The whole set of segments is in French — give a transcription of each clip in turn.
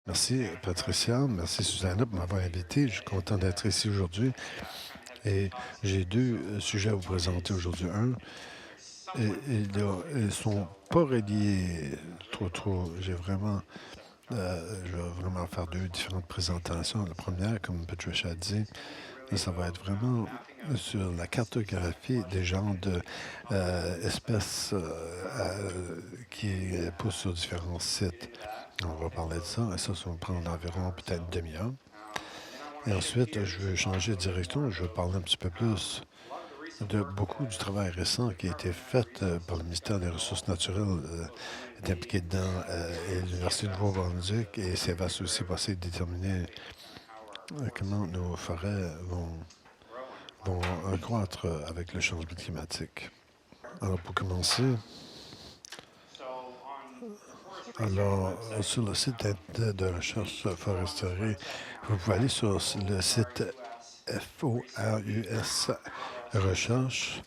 Merci, Patricia. Merci, Susanna, pour m'avoir invité. Je suis content d'être ici aujourd'hui. Et j'ai deux sujets à vous présenter aujourd'hui. Un, ils sont pas reliés trop. Je vais vraiment faire deux différentes présentations. La première, comme Patricia a dit, ça va être vraiment sur la cartographie des genres espèces qui poussent sur différents sites. On va parler de ça, et ça va prendre environ peut-être une demi-heure. Et ensuite, je veux changer de direction. Je veux parler un petit peu plus de beaucoup du travail récent qui a été fait par le ministère des Ressources naturelles, est impliqué dedans, et l'Université de Nouveau-Brunswick, et c'est va aussi passer de déterminer comment nos forêts vont croître avec le changement climatique. Alors, pour commencer, sur le site de recherche foresterie, vous pouvez aller sur le site FORUS Recherche.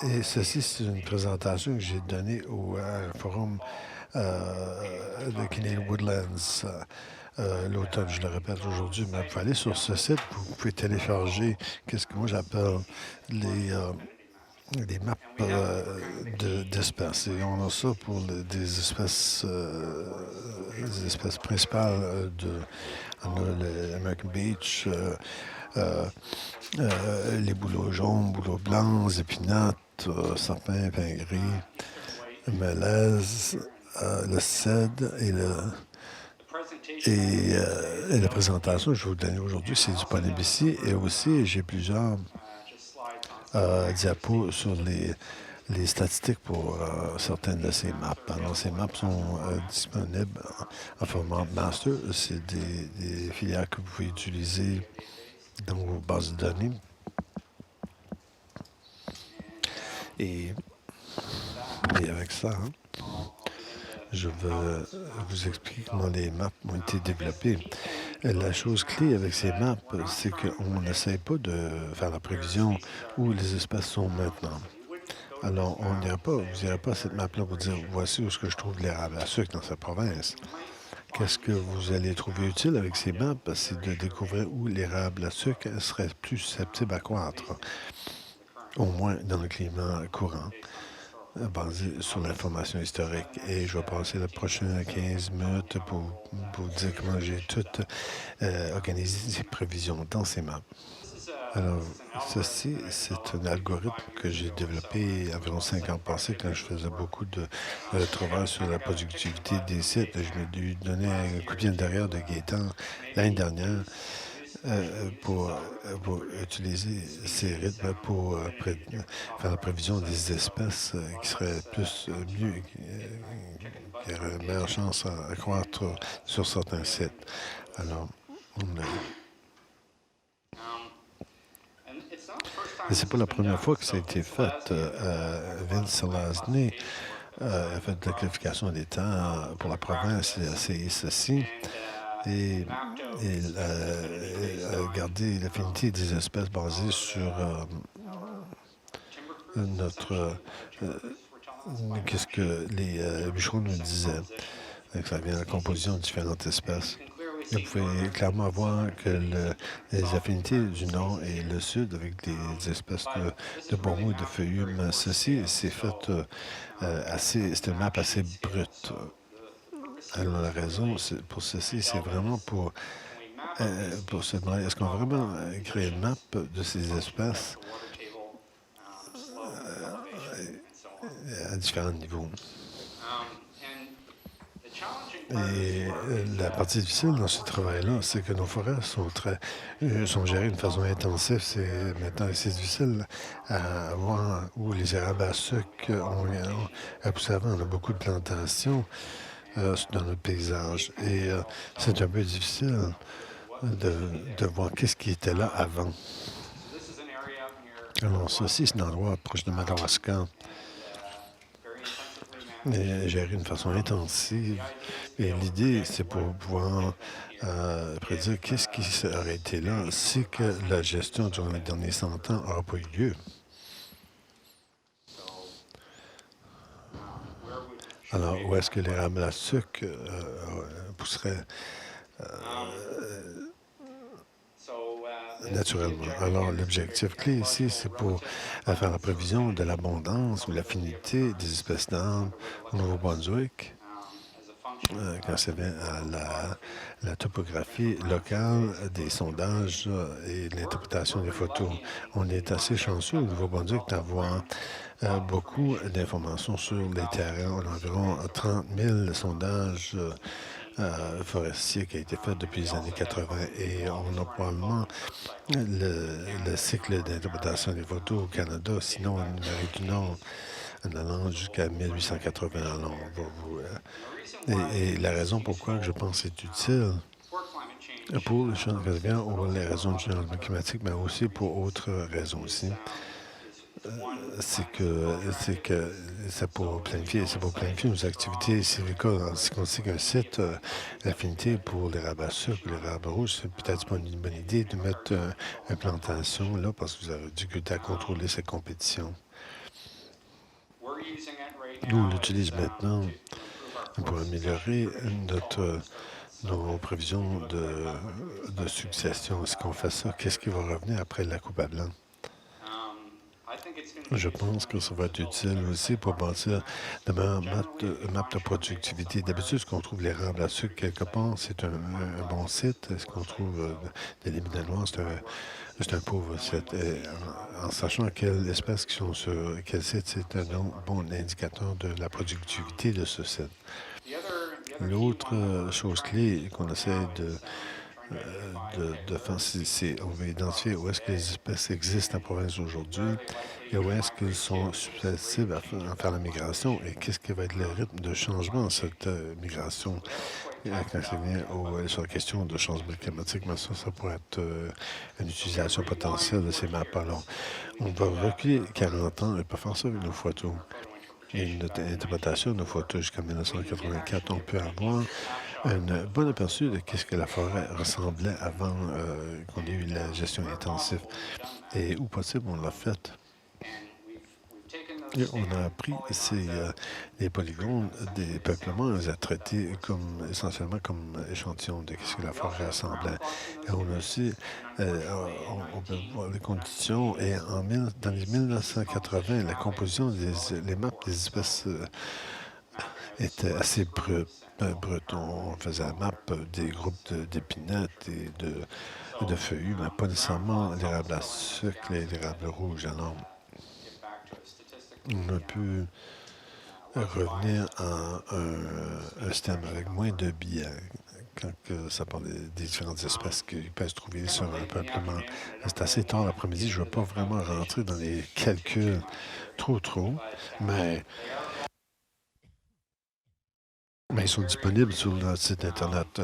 Et ceci, c'est une présentation que j'ai donnée au forum de Canadian Woodlands l'automne, je le répète aujourd'hui, mais vous pouvez aller sur ce site, vous pouvez télécharger qu'est-ce que moi j'appelle des maps d'espèces. Et on a ça pour des espèces principales on a l'American Beach, les bouleaux jaunes, bouleaux blancs, épinates, sapins, pin gris, mélèze, le cèdre et la présentation que je vais vous donner aujourd'hui, c'est disponible ici. Et aussi, j'ai plusieurs diapos sur les statistiques pour certaines de ces maps. Alors, ces maps sont disponibles en format master. C'est des filières que vous pouvez utiliser dans vos bases de données. Et, et avec ça, je vais vous expliquer comment les maps ont été développées. La chose clé avec ces maps, c'est qu'on n'essaie pas de faire la prévision où les espèces sont maintenant. Alors, vous n'irez pas à cette map-là pour dire, voici où est-ce que je trouve l'érable à sucre dans cette province. Qu'est-ce que vous allez trouver utile avec ces maps? C'est de découvrir où l'érable à sucre serait plus susceptible à croître, au moins dans le climat courant, basé sur l'information historique. Et je vais passer les prochaines 15 minutes pour vous dire comment j'ai tout organisé ces prévisions dans ces maps. Alors, ceci, c'est un algorithme que j'ai développé environ 5 ans passés quand je faisais beaucoup de travail sur la productivité des sites. Je me suis donné un coup de pied derrière de Gaétan l'année dernière pour utiliser ces rythmes pour faire la prévision des espèces qui seraient mieux, qui auraient une meilleure chance à croître sur certains sites. Alors, et c'est pas la première fois que ça a été fait. Vince Selazny a fait de la qualification des temps pour la province et a essayé ceci. Et il a gardé l'affinité des espèces basées sur notre qu'est-ce que les bûcherons nous disaient. Donc, ça vient de la composition de différentes espèces. Vous pouvez clairement voir que les affinités du nord et le sud avec des espèces de bourreaux et de feuillus, mais ceci, c'est fait c'est une map assez brute. Alors la raison pour ceci, c'est vraiment pour se demander, est-ce qu'on va vraiment créer une map de ces espèces à différents niveaux? Et la partie difficile dans ce travail-là, c'est que nos forêts sont gérées d'une façon intensive. C'est maintenant assez difficile à voir où les érables à sucre ont poussé avant. On a beaucoup de plantations dans notre paysage. Et c'est un peu difficile de voir qu'est-ce qui était là avant. Alors, ceci, c'est un endroit proche de Madawaska. Géré d'une façon intensive. Et l'idée, c'est pour pouvoir prédire qu'est-ce qui aurait été là si que la gestion durant les derniers 100 ans n'aura pas eu lieu. Alors, où est-ce que l'érable à sucre pousserait naturellement? Alors, l'objectif clé ici, c'est pour faire la prévision de l'abondance ou l'affinité des espèces d'arbres au Nouveau-Brunswick quand ça vient à la topographie locale des sondages et l'interprétation des photos. On est assez chanceux au Nouveau-Brunswick d'avoir beaucoup d'informations sur les terrains. On a environ 30 000 sondages forestiers qui ont été faits depuis les années 80 et on a probablement le cycle d'interprétation des photos au Canada, sinon en Amérique du Nord, en allant jusqu'à 1880. Alors, et la raison pourquoi je pense que c'est utile pour le changement climatique ou les raisons du changement climatique, mais aussi pour autres raisons aussi, c'est que c'est pour planifier nos activités sylvicoles. Si on sait qu'un site, l'affinité pour l'érable à sucre ou l'érable rouge, c'est peut-être pas une bonne idée de mettre une plantation là parce que vous avez du difficulté à contrôler cette compétition. Nous, on l'utilise maintenant pour améliorer nos prévisions de succession. Est-ce qu'on fait ça? Qu'est-ce qui va revenir après la coupe à blanc? Je pense que ça va être utile aussi pour bâtir de meilleures map de productivité. D'habitude, ce qu'on trouve l'érable à sucre quelque part, c'est un bon site. Ce qu'on trouve des limites noires, c'est un pauvre site. Et en sachant quelles espèces qui sont sur quel site, c'est un bon indicateur de la productivité de ce site. L'autre chose clé qu'on essaie de faire, on va identifier où est-ce que les espèces existent en province aujourd'hui et où est-ce qu'elles sont susceptibles à faire la migration et qu'est-ce qui va être le rythme de changement de cette migration quand c'est vient sur la question de changement climatique. Mais ça pourrait être une utilisation potentielle de ces maps. Alors, on va reculer 40 ans et pas faire ça avec nos photos. Et une interprétation de nos photos jusqu'en 1984, on peut avoir un bon aperçu de ce que la forêt ressemblait avant qu'on ait eu la gestion intensive. Et où possible, on l'a fait. Et on a pris les polygones des peuplements, on les a traités essentiellement comme échantillons de ce que la forêt ressemblait. Et on a aussi, on peut voir les conditions. Et dans les 1980, la composition les maps des espèces était assez brute. On faisait la map des groupes d'épinettes et de feuillus, mais pas nécessairement l'érable à sucre et l'érable rouge. Alors, on a pu revenir à un système avec moins de biais quand ça parle des différentes espèces qui peuvent se trouver sur un peuplement. C'est assez tard l'après-midi, je ne veux pas vraiment rentrer dans les calculs trop, mais, mais ils sont disponibles sur notre site Internet.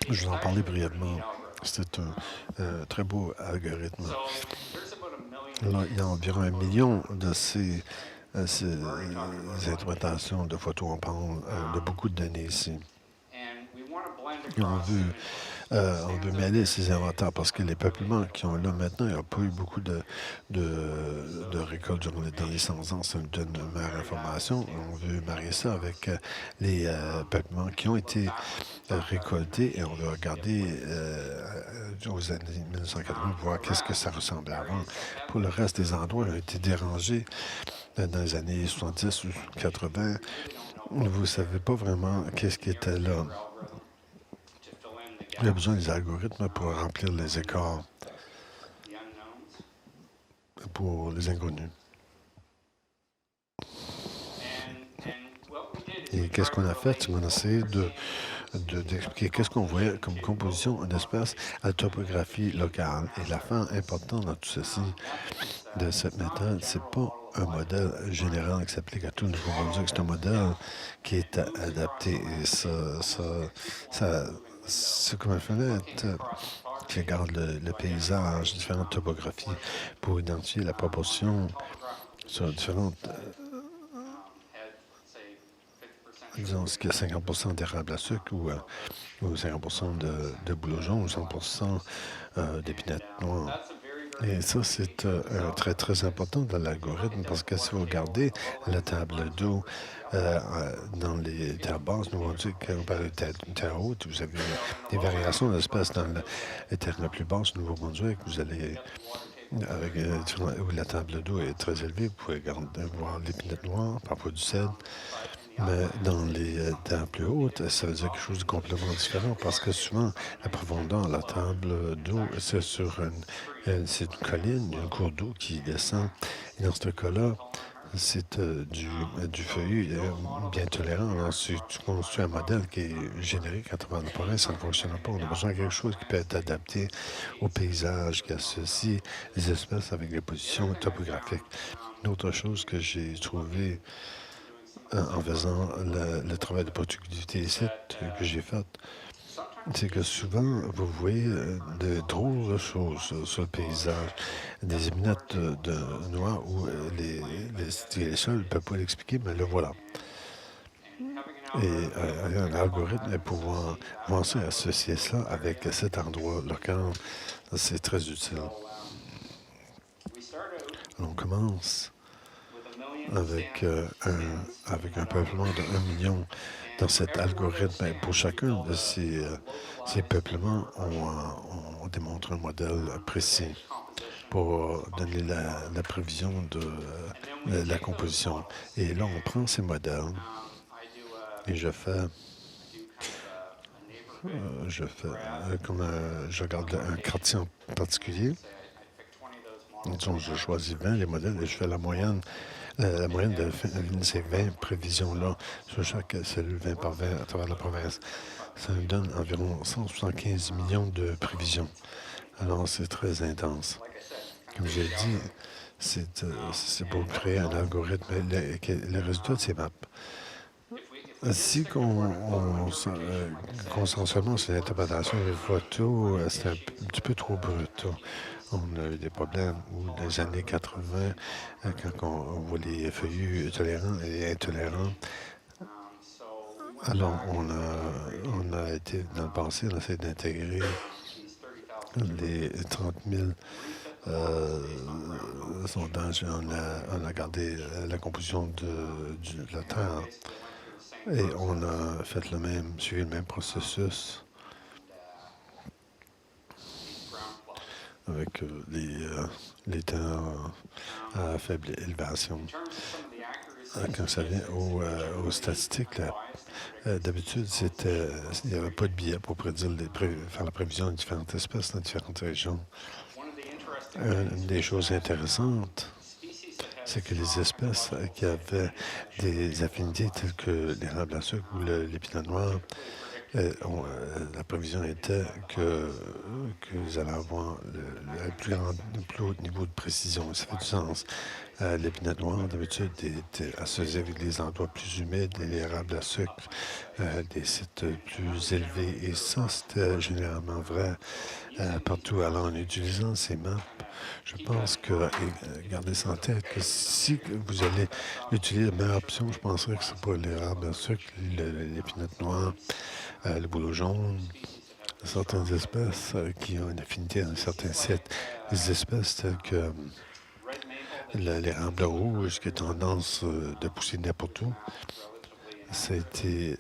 Je vous en parlais brièvement. C'est un très beau algorithme. Alors, il y a environ 1 million de ces interprétations de photos. On parle de beaucoup de données ici. Et on veut mêler ces inventaires parce que les peuplements qui ont là maintenant, il n'y a pas eu beaucoup de récoltes dans les 100 ans. Ça nous donne une meilleure information. On veut marier ça avec les peuplements qui ont été récoltés et on veut regarder aux années 1980 voir qu'est-ce que ça ressemblait avant. Pour le reste des endroits, ils ont été dérangés dans les années 70 ou 80. Vous ne savez pas vraiment qu'est-ce qui était là. Il y a besoin des algorithmes pour remplir les écarts pour les inconnus. Et qu'est-ce qu'on a fait? C'est qu'on a essayé d'expliquer qu'est-ce qu'on voyait comme composition d'espèces à la topographie locale. Et la fin importante dans tout ceci, de cette méthode, c'est pas un modèle général qui s'applique à tout le Nouveau-Brunswick. C'est un modèle qui est adapté. Et c'est comme une fenêtre qui regarde le paysage, différentes topographies pour identifier la proportion sur différentes. Disons qu'il y a 50 d'érable à sucre ou 50 de bouleau jaune ou 100 d'épinettes noires. Et ça, c'est très, très important dans l'algorithme parce que si vous regardez la table d'eau dans les terres basses, Nouveau-Brunswick, comparé aux terres hautes, vous avez des variations d'espèces dans les terres les plus basses, Nouveau-Brunswick, vous allez, avec, où la table d'eau est très élevée, vous pouvez voir l'épinette noire, parfois du cèdre, mais dans les terres plus hautes, ça veut dire quelque chose de complètement différent parce que souvent, la profondeur de la table d'eau, c'est c'est une colline, un cours d'eau qui descend. Et dans ce cas-là, c'est du feuillu bien tolérant. Alors, si tu construis un modèle qui est générique à travers le province, ça ne fonctionne pas. On a besoin de quelque chose qui peut être adapté au paysage, qui associe les espèces avec les positions topographiques. Une autre chose que j'ai trouvé en faisant le travail de productivité ici que j'ai fait, c'est que souvent, vous voyez de drôles de choses sur le paysage. Des éminettes noires où les sols ne peuvent pas l'expliquer, mais le voilà. Et un algorithme et pouvoir avancer à associer cela avec cet endroit local, c'est très utile. On commence avec, avec un peuplement de 1 million dans cet algorithme. Et pour chacun de ces peuplements, on démontre un modèle précis pour donner la prévision de la composition. Et là, on prend ces modèles et je regarde un quartier en particulier. Disons, je choisis 20 les modèles et je fais la moyenne de ces 20 prévisions-là sur chaque cellule 20 par 20 à travers la province. Ça me donne environ 175 millions de prévisions. Alors, c'est très intense. Comme j'ai dit, c'est pour créer un algorithme. Le résultat de ces maps, si qu'on s'en seulement sur l'interprétation des photos, c'est un petit peu trop brut. On a eu des problèmes ou des années 80, quand on voit les feuillus tolérants et intolérants. Alors, on a été dans le passé, on a essayé d'intégrer les 30 000 sondages. On a gardé la composition de la Terre et on a fait suivi le même processus avec les terres à faible élévation. Quand ça vient aux statistiques, d'habitude, il n'y avait pas de billet pour faire la prévision de différentes espèces dans différentes régions. Une des choses intéressantes, c'est que les espèces qui avaient des affinités telles que l'érable à sucre ou l'épinard noir, la prévision était que vous allez avoir le plus haut niveau de précision. Ça fait du sens. L'épinette noire, d'habitude, est associé avec des endroits plus humides et l'érable à sucre, des sites plus élevés. Et ça, c'était généralement vrai partout. Alors, en utilisant ces maps, je pense que, et gardez ça en tête, que si vous allez utiliser la meilleure option, je penserais que c'est pas l'érable à sucre, l'épinette noire, le bouleau jaune, certaines espèces qui ont une affinité à un certain site. Des espèces telles que l'érable rouge qui a tendance de pousser n'importe où, ça a été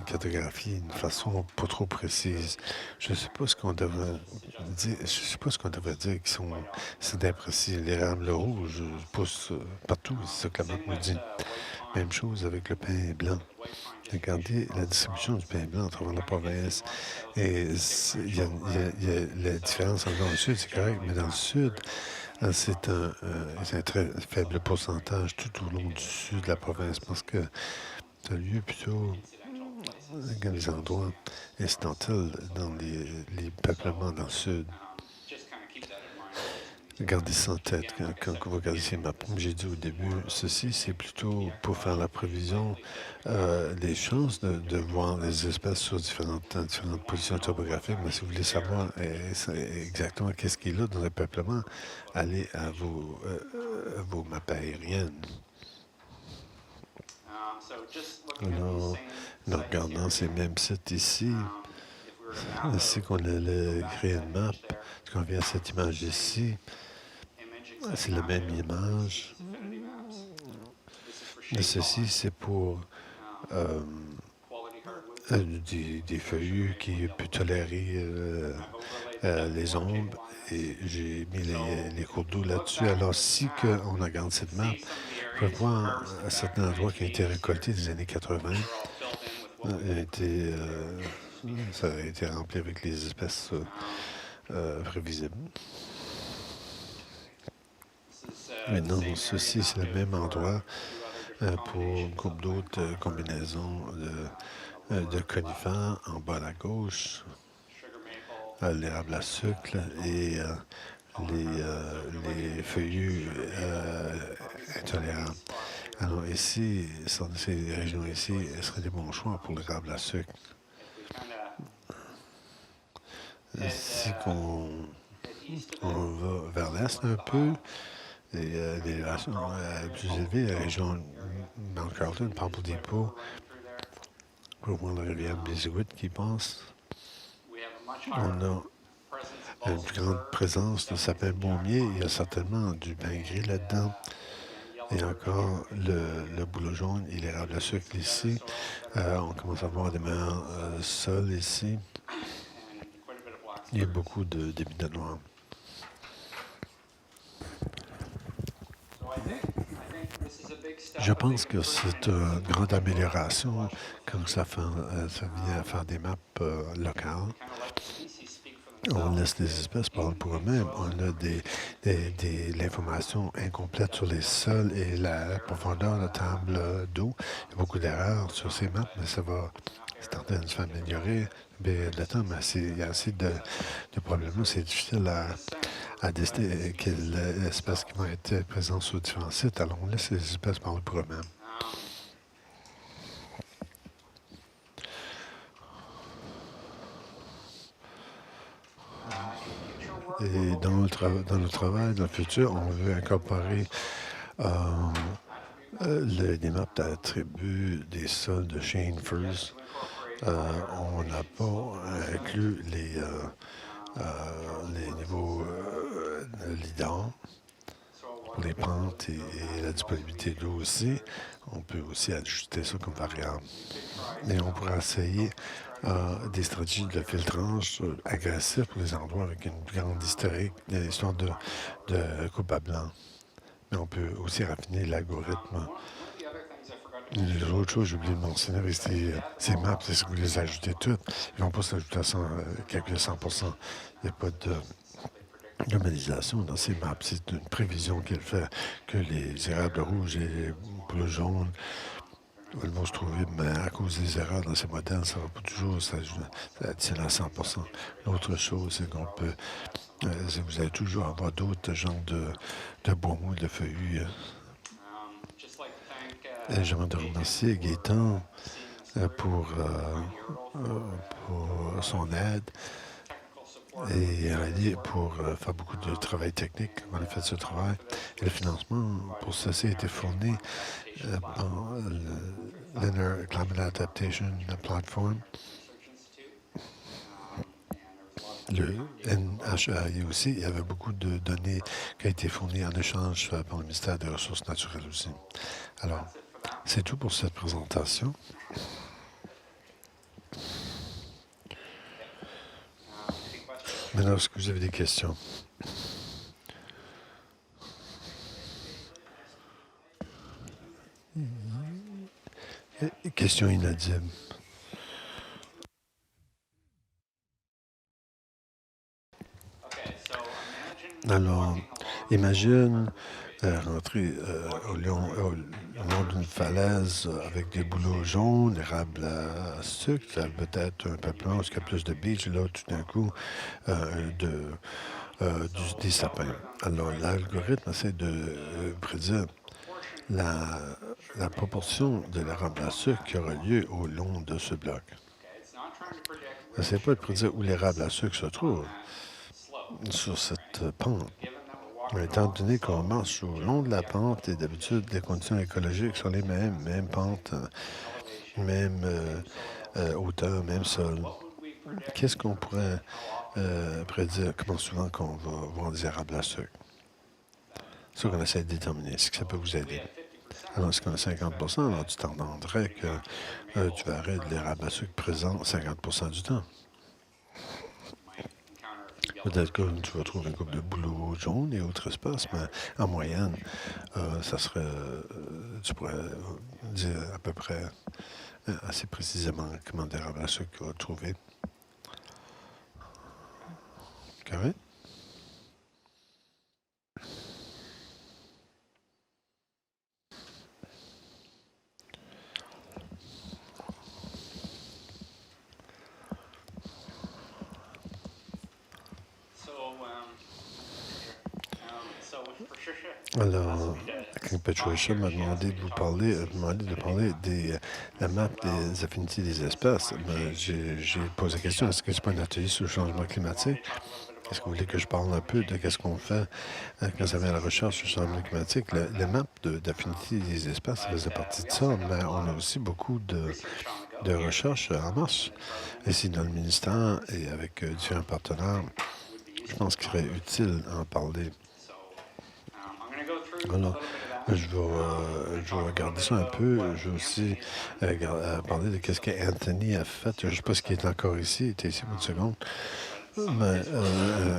cartographié d'une façon pas trop précise. Je ne sais pas ce qu'on devrait dire. Je sais pas ce qu'on devrait dire c'est imprécis. L'érable rouge pousse partout, c'est ça que la map nous dit. Même chose avec le pain blanc. Regardez la distribution du pain blanc à travers la province. Et il y a la différence entre le nord et le sud, c'est correct, mais dans le sud, c'est un très faible pourcentage tout au long du sud de la province parce que ça a lieu plutôt dans les endroits incidentels, dans les peuplements dans le sud. Gardez ça en tête quand vous regardez ces maps. Comme j'ai dit au début, ceci, c'est plutôt pour faire la prévision des chances de voir les espèces sur différentes positions topographiques. Mais si vous voulez savoir exactement qu'est-ce qu'il y a dans le peuplement, allez à vos maps aériennes. Alors, en regardant ces mêmes sites ici, ainsi qu'on allait créer une map, qu'on vient à cette image ici, C'est la même image. Mais ceci, c'est pour euh, des feuillus qui peuvent tolérer les ombres. Et j'ai mis les cours d'eau là-dessus. Alors, si on regarde cette map, on peut voir un certain endroit qui a été récolté des années 80. A été, ça a été rempli avec les espèces prévisibles. Maintenant, ceci, c'est le même endroit pour une couple d'autres combinaisons de conifères en bas à gauche, l'érable à sucre et les feuillus intolérables. Alors ici, ces régions ici seraient des bons choix pour l'érable à sucre. Si on va vers l'est un peu, et l'élévation plus élevée, la région Mount Carlton, Pample Depot, pour voir la rivière Biscuit qui passe. On a une plus grande présence de sapin baumier. Il y a certainement du pain gris là-dedans. Et encore le bouleau jaune et l'érable à sucre ici. On commence à voir des meilleurs sols ici. Il y a beaucoup d'épines noirs. Je pense que c'est une grande amélioration quand ça vient à faire des maps locales. On laisse les espèces parler pour eux-mêmes. On a l'information incomplète sur les sols et la profondeur de la table d'eau. Il y a beaucoup d'erreurs sur ces maps, mais ça va tenter de se faire améliorer. Mais le temps, mais il y a assez de problèmes. C'est difficile à décider quelles espèces qui vont être présentes sur différents sites. Alors, on laisse les espèces parler pour eux-mêmes. Et dans notre travail, dans le futur, on veut incorporer des maps d'attributs des sols de Shane First. On n'a pas inclus les niveaux LIDAR pour les pentes et la disponibilité d'eau aussi. On peut aussi ajuster ça comme variable. Et on pourra essayer des stratégies de filtrage agressifs pour les endroits avec une grande historique, histoire de coupe à blanc. Mais on peut aussi raffiner l'algorithme. Les autres choses, j'ai oublié de mentionner, ces maps, c'est que vous les ajoutez toutes. Ils ne vont pas s'ajouter à calculer 100%. Il n'y a pas de normalisation dans ces maps. C'est une prévision qu'elle fait que les érables rouges et les bleus jaunes vont se trouver, mais à cause des erreurs dans ces modèles, ça ne va pas toujours s'additionner à 100%. L'autre chose, c'est qu'on peut, vous allez toujours avoir d'autres genres de bois mou, de feuillus. Et j'aimerais te remercier Gaëtan pour son aide et Ali pour faire beaucoup de travail technique. On a fait ce travail. Et le financement pour ceci a été fourni par Linear Climate Adaptation Platform, le NHAI aussi. Il y avait beaucoup de données qui ont été fournies en échange par le ministère des Ressources naturelles aussi. Alors, c'est tout pour cette présentation. Maintenant, est-ce que vous avez des questions? Question inaudible. Alors, imagine rentrer au long d'une falaise avec des bouleaux jaunes, érable à sucre, peut-être un peu plus, parce qu'il y a plus de beach, là, tout d'un coup, des sapins. Alors, l'algorithme essaie de prédire la proportion de l'érable à sucre qui aura lieu au long de ce bloc. Ça n'essaie pas de prédire où l'érable à sucre se trouve sur cette pente. Mais étant donné qu'on marche au long de la pente et d'habitude, les conditions écologiques sont les mêmes pentes, même hauteur, même sol. Qu'est-ce qu'on pourrait prédire comment souvent qu'on va voir des érables à sucre? C'est ça qu'on essaie de déterminer. Est-ce que ça peut vous aider? Alors, si on a 50 alors tu t'entendrais que tu verrais de l'érable à sucre présent 50 du temps. Peut-être que tu vas trouver une coupe de bouleau jaune et autres espaces, mais en moyenne, ça serait, tu pourrais dire à peu près assez précisément comment d'érable à sucre tu vas trouver. Correct? Alors, quand Patricia m'a demandé de vous parler, de parler de la map des affinités des espèces, ben, j'ai posé la question, est-ce que c'est pas un atelier sur le changement climatique? Est-ce que vous voulez que je parle un peu de ce qu'on fait quand ça vient à la recherche sur le changement climatique? La map d'affinité des espèces, ça faisait partie de ça, mais on a aussi beaucoup de recherches en marche ici dans le ministère et avec différents partenaires. Je pense qu'il serait utile d'en parler. Alors, je vais regarder ça un peu. Je vais aussi parler de ce qu'Anthony a fait. Je ne sais pas ce qui est encore ici. Il était ici pour une seconde. Mais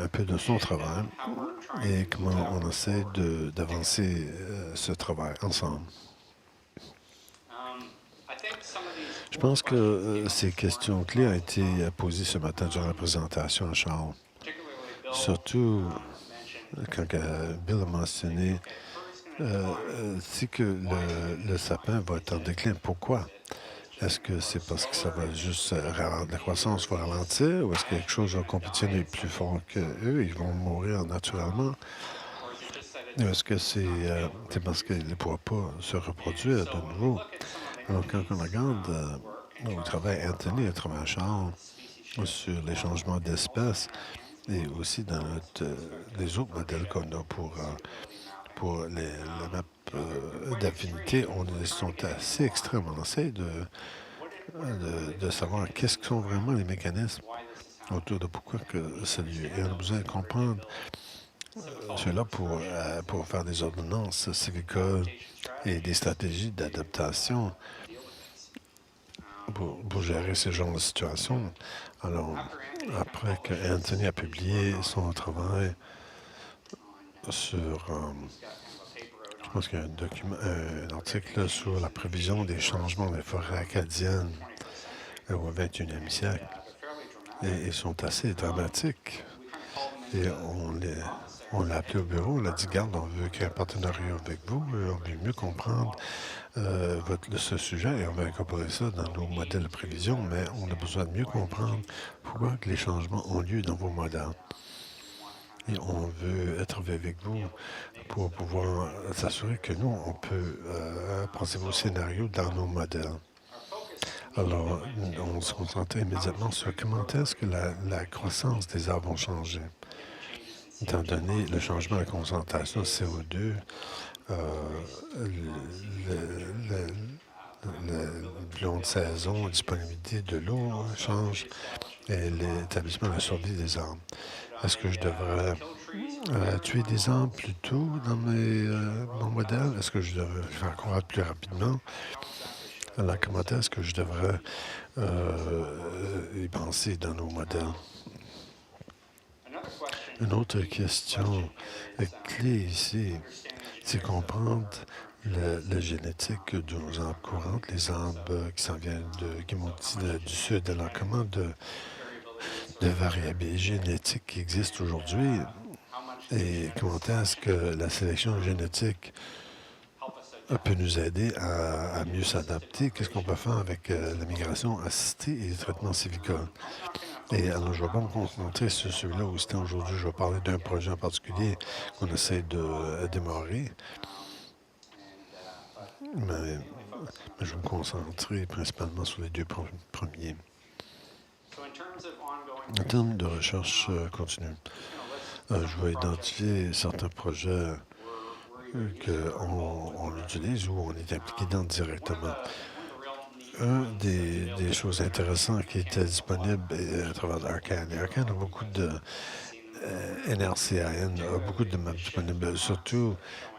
un peu de son travail et comment on essaie d'avancer ce travail ensemble. Je pense que ces questions clés ont été posées ce matin durant la présentation à Charles. Surtout quand Bill a mentionné c'est que le sapin va être en déclin. Pourquoi? Est-ce que c'est parce que ça va juste la croissance va ralentir ou est-ce que quelque chose va compétitionner plus fort qu'eux? Ils vont mourir naturellement? Ou est-ce que c'est parce qu'ils ne pourront pas se reproduire de nouveau? Alors, quand on regarde au travail Anthony, au travail Charles, sur les changements d'espèces et aussi dans les autres modèles qu'on a pour les maps d'affinité, on sont assez extrêmes. On essaie de savoir qu'est-ce que sont vraiment les mécanismes autour de pourquoi que ça lieu. Et on a besoin de comprendre cela pour faire des ordonnances civicoles et des stratégies d'adaptation pour gérer ce genre de situation. Alors, après que Anthony a publié son travail sur... je pense qu'il y a un article sur la prévision des changements des forêts acadiennes au 21e siècle. Et ils sont assez dramatiques. Et on l'a appelé au bureau, on a dit, garde, on veut qu'il y ait un partenariat avec vous, on veut mieux comprendre ce sujet et on va incorporer ça dans nos modèles de prévision, mais on a besoin de mieux comprendre pourquoi que les changements ont lieu dans vos modèles. Et on veut être avec vous pour pouvoir s'assurer que nous, on peut penser vos scénarios dans nos modèles. Alors, on se concentrait immédiatement sur comment est-ce que la croissance des arbres vont changer. Étant donné le changement de concentration de CO2, le long de saison, la disponibilité de l'eau change et l'établissement de la survie des arbres. Est-ce que je devrais tuer des arbres plus tôt dans mon modèle? Est-ce que je devrais faire croître plus rapidement? Alors, comment est-ce que je devrais y penser dans nos modèles? Une autre question clé ici, c'est comprendre la génétique de nos arbres courantes, les arbres qui s'en viennent qui montent du sud. Alors, comment de variabilité génétique qui existe aujourd'hui et comment est-ce que la sélection génétique peut nous aider à mieux s'adapter? Qu'est-ce qu'on peut faire avec la migration assistée et les traitements civicoles? Et alors, je ne vais pas me concentrer sur celui-là aussi. Aujourd'hui, je vais parler d'un projet en particulier qu'on essaie de démarrer. Mais je vais me concentrer principalement sur les deux premiers. En termes de recherche continue, je vais identifier certains projets qu'on utilise ou on est impliqué dans directement. Un des choses intéressantes qui était disponible à travers Arcan. Arcan a beaucoup NRCAN a beaucoup de maps disponibles, surtout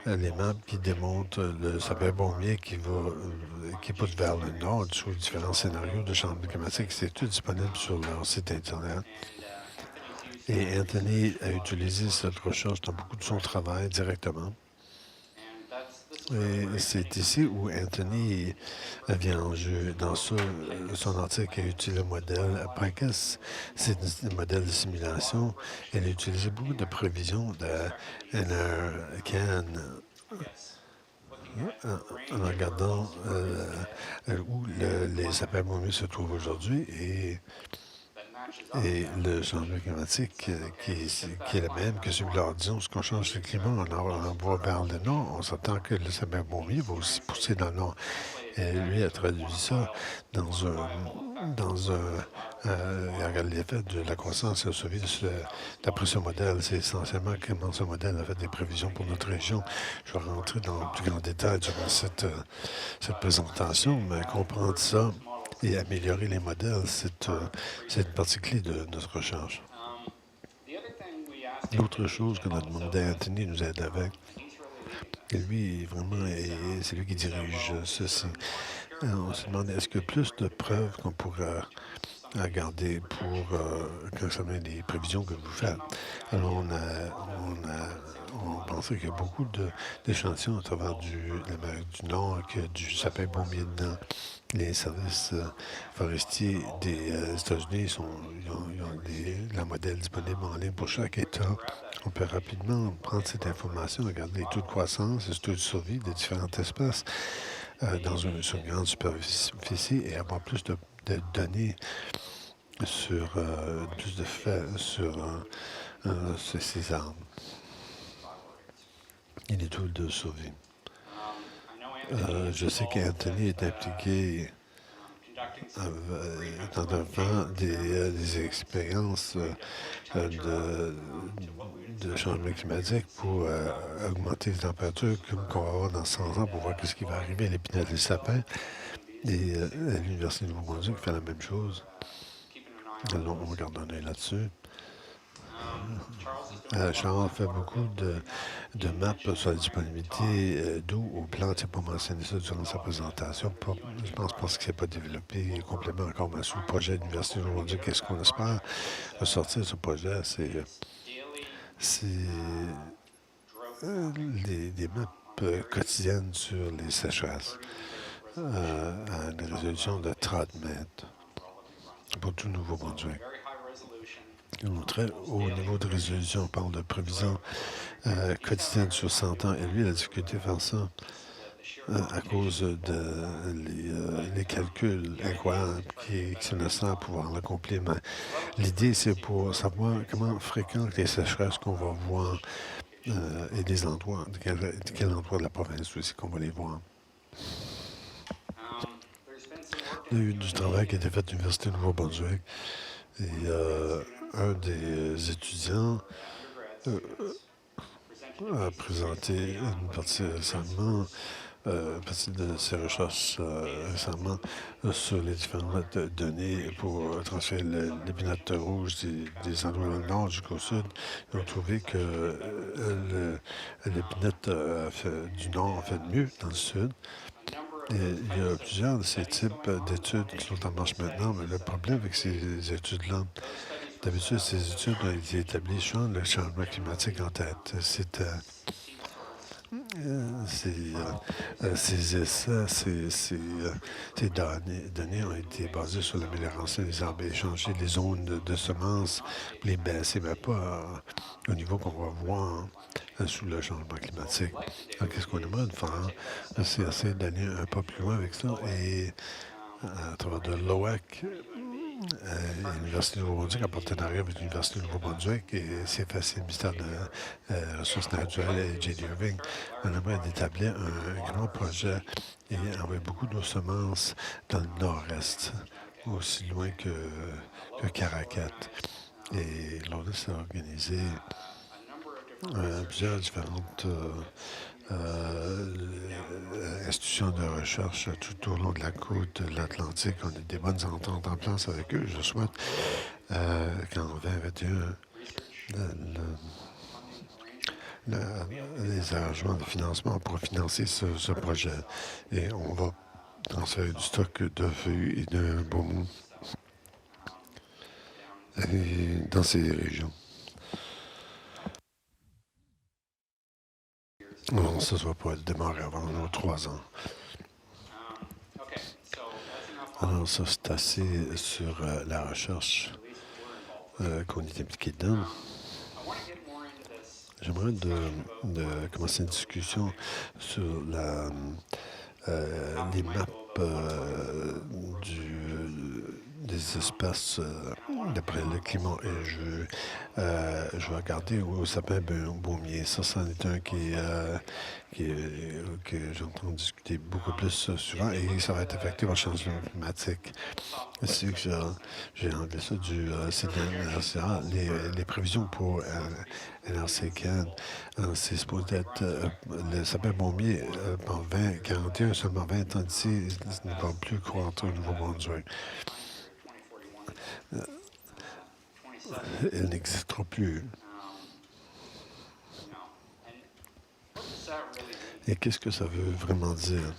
les maps qui démontrent le sapin bombier qui pousse vers le nord sous différents scénarios de changement climatique. C'est tout disponible sur leur site Internet. Et Anthony a utilisé cette recherche dans beaucoup de son travail directement. Et c'est ici où Anthony vient en jeu. Dans son article, il a utilisé le modèle PACAS, c'est un modèle de simulation. Elle a utilisé beaucoup de prévisions de NRCan en regardant où les sapins bombiers se trouvent aujourd'hui et le changement climatique qui est le même que celui de l'or. Disons, ce qu'on change le climat, on va vers le nord, on s'attend que le sapin bombier va aussi pousser dans le nord. Et lui a traduit ça il regarde l'effet de la croissance et le suivi d'après ce modèle. C'est essentiellement comment ce modèle a fait des prévisions pour notre région. Je vais rentrer dans le plus grand détail durant cette présentation, mais comprendre ça et améliorer les modèles, c'est une partie clé de notre recherche. L'autre chose qu'on a demandé à Anthony nous aide avec, et lui, vraiment, c'est lui qui dirige ceci. On se demandait, est-ce que plus de preuves qu'on pourra garder pour concerner les prévisions que vous faites? Alors, on pensait qu'il y a beaucoup d'échantillons à travers l'Amérique du Nord, qu'il y a du sapin bombier dedans. Les services forestiers des États-Unis ils ont la modèle disponible en ligne pour chaque État. On peut rapidement prendre cette information, regarder les taux de croissance, les taux de survie des différentes espèces sur une grande superficie et avoir plus de données plus de faits sur ces arbres et les taux de survie. Je sais qu'Anthony est impliqué dans des expériences de changement climatique pour augmenter les températures qu'on va avoir dans 100 ans pour voir ce qui va arriver à l'épinal des sapins. Et à l'Université de Nouveau-Brunswick fait la même chose. Alors, on regarde un œil là-dessus. Charles fait beaucoup de maps sur la disponibilité d'eau aux plantes. Il n'a pas mentionné ça durant sa présentation. Je pense parce qu'il ne s'est pas développé complètement encore sous le projet de l'Université de Nouveau-Brunswick. Qu'est-ce qu'on espère ressortir de ce projet? C'est des maps quotidiennes sur les sécheresses à une résolution de 30 mètres pour tout Nouveau-Brunswick. Très haut niveau de résolution, on parle de prévision quotidienne sur 100 ans. Et lui, il a la difficulté à faire ça à cause les calculs incroyables qui sont nécessaires pour pouvoir l'accomplir. Mais l'idée, c'est pour savoir comment fréquentes les sécheresses qu'on va voir et des endroits, de quel endroit de la province aussi qu'on va les voir. Il y a eu du travail qui a été fait à l'Université de Nouveau-Brunswick. Et un des étudiants a présenté une partie récemment, partie de ses recherches récemment sur les différentes données pour transférer l'épinette rouge des endroits dans le nord jusqu'au sud. Ils ont trouvé que l'épinette du nord a fait mieux dans le sud. Et il y a plusieurs de ces types d'études qui sont en marche maintenant, mais le problème avec ces études-là, d'habitude, ces études ont été établies sans le changement climatique en tête. Ces essais, ces données ont été basées sur l'amélioration des arbres échangés, les zones de semences, les baisser, mais pas au niveau qu'on va voir sous le changement climatique. Alors, qu'est-ce qu'on aimerait de faire? C'est essayer d'aller un peu plus loin avec ça et à travers de l'OAC, l'Université de Nouveau-Brunswick en partenariat avec l'Université de Nouveau-Brunswick et CFAC, le ministère des Ressources naturelles et J.D. Irving, on aimerait d'établir un grand projet et envoyer beaucoup de nos semences dans le nord-est, aussi loin que Caracat. Et l'ONU s'est organisé plusieurs différentes institutions de recherche tout au long de la côte de l'Atlantique. On a des bonnes ententes en place avec eux. Je souhaite qu'en 2021, le- les arrangements de financement pour financer ce projet. Et on va transférer du stock de feuilles et de baume dans ces régions. Non, ça ne va pas démarrer avant nos 3 ans. Alors, ça, c'est assez sur la recherche qu'on est impliqué dedans. J'aimerais commencer une discussion sur les maps des espaces d'après le climat. Et je vais regarder au sapin baumier. Ça, c'en est un que j'entends discuter beaucoup plus souvent et ça va être affecté par le changement climatique. C'est que j'ai enlevé ça c'est de l'NRCA. Les prévisions pour NRC-CAN, c'est supposé être le sapin bombier par 2041, seulement 20 ans d'ici, ne va plus croître au Nouveau-Brunswick. Elle n'existera plus. Et qu'est-ce que ça veut vraiment dire?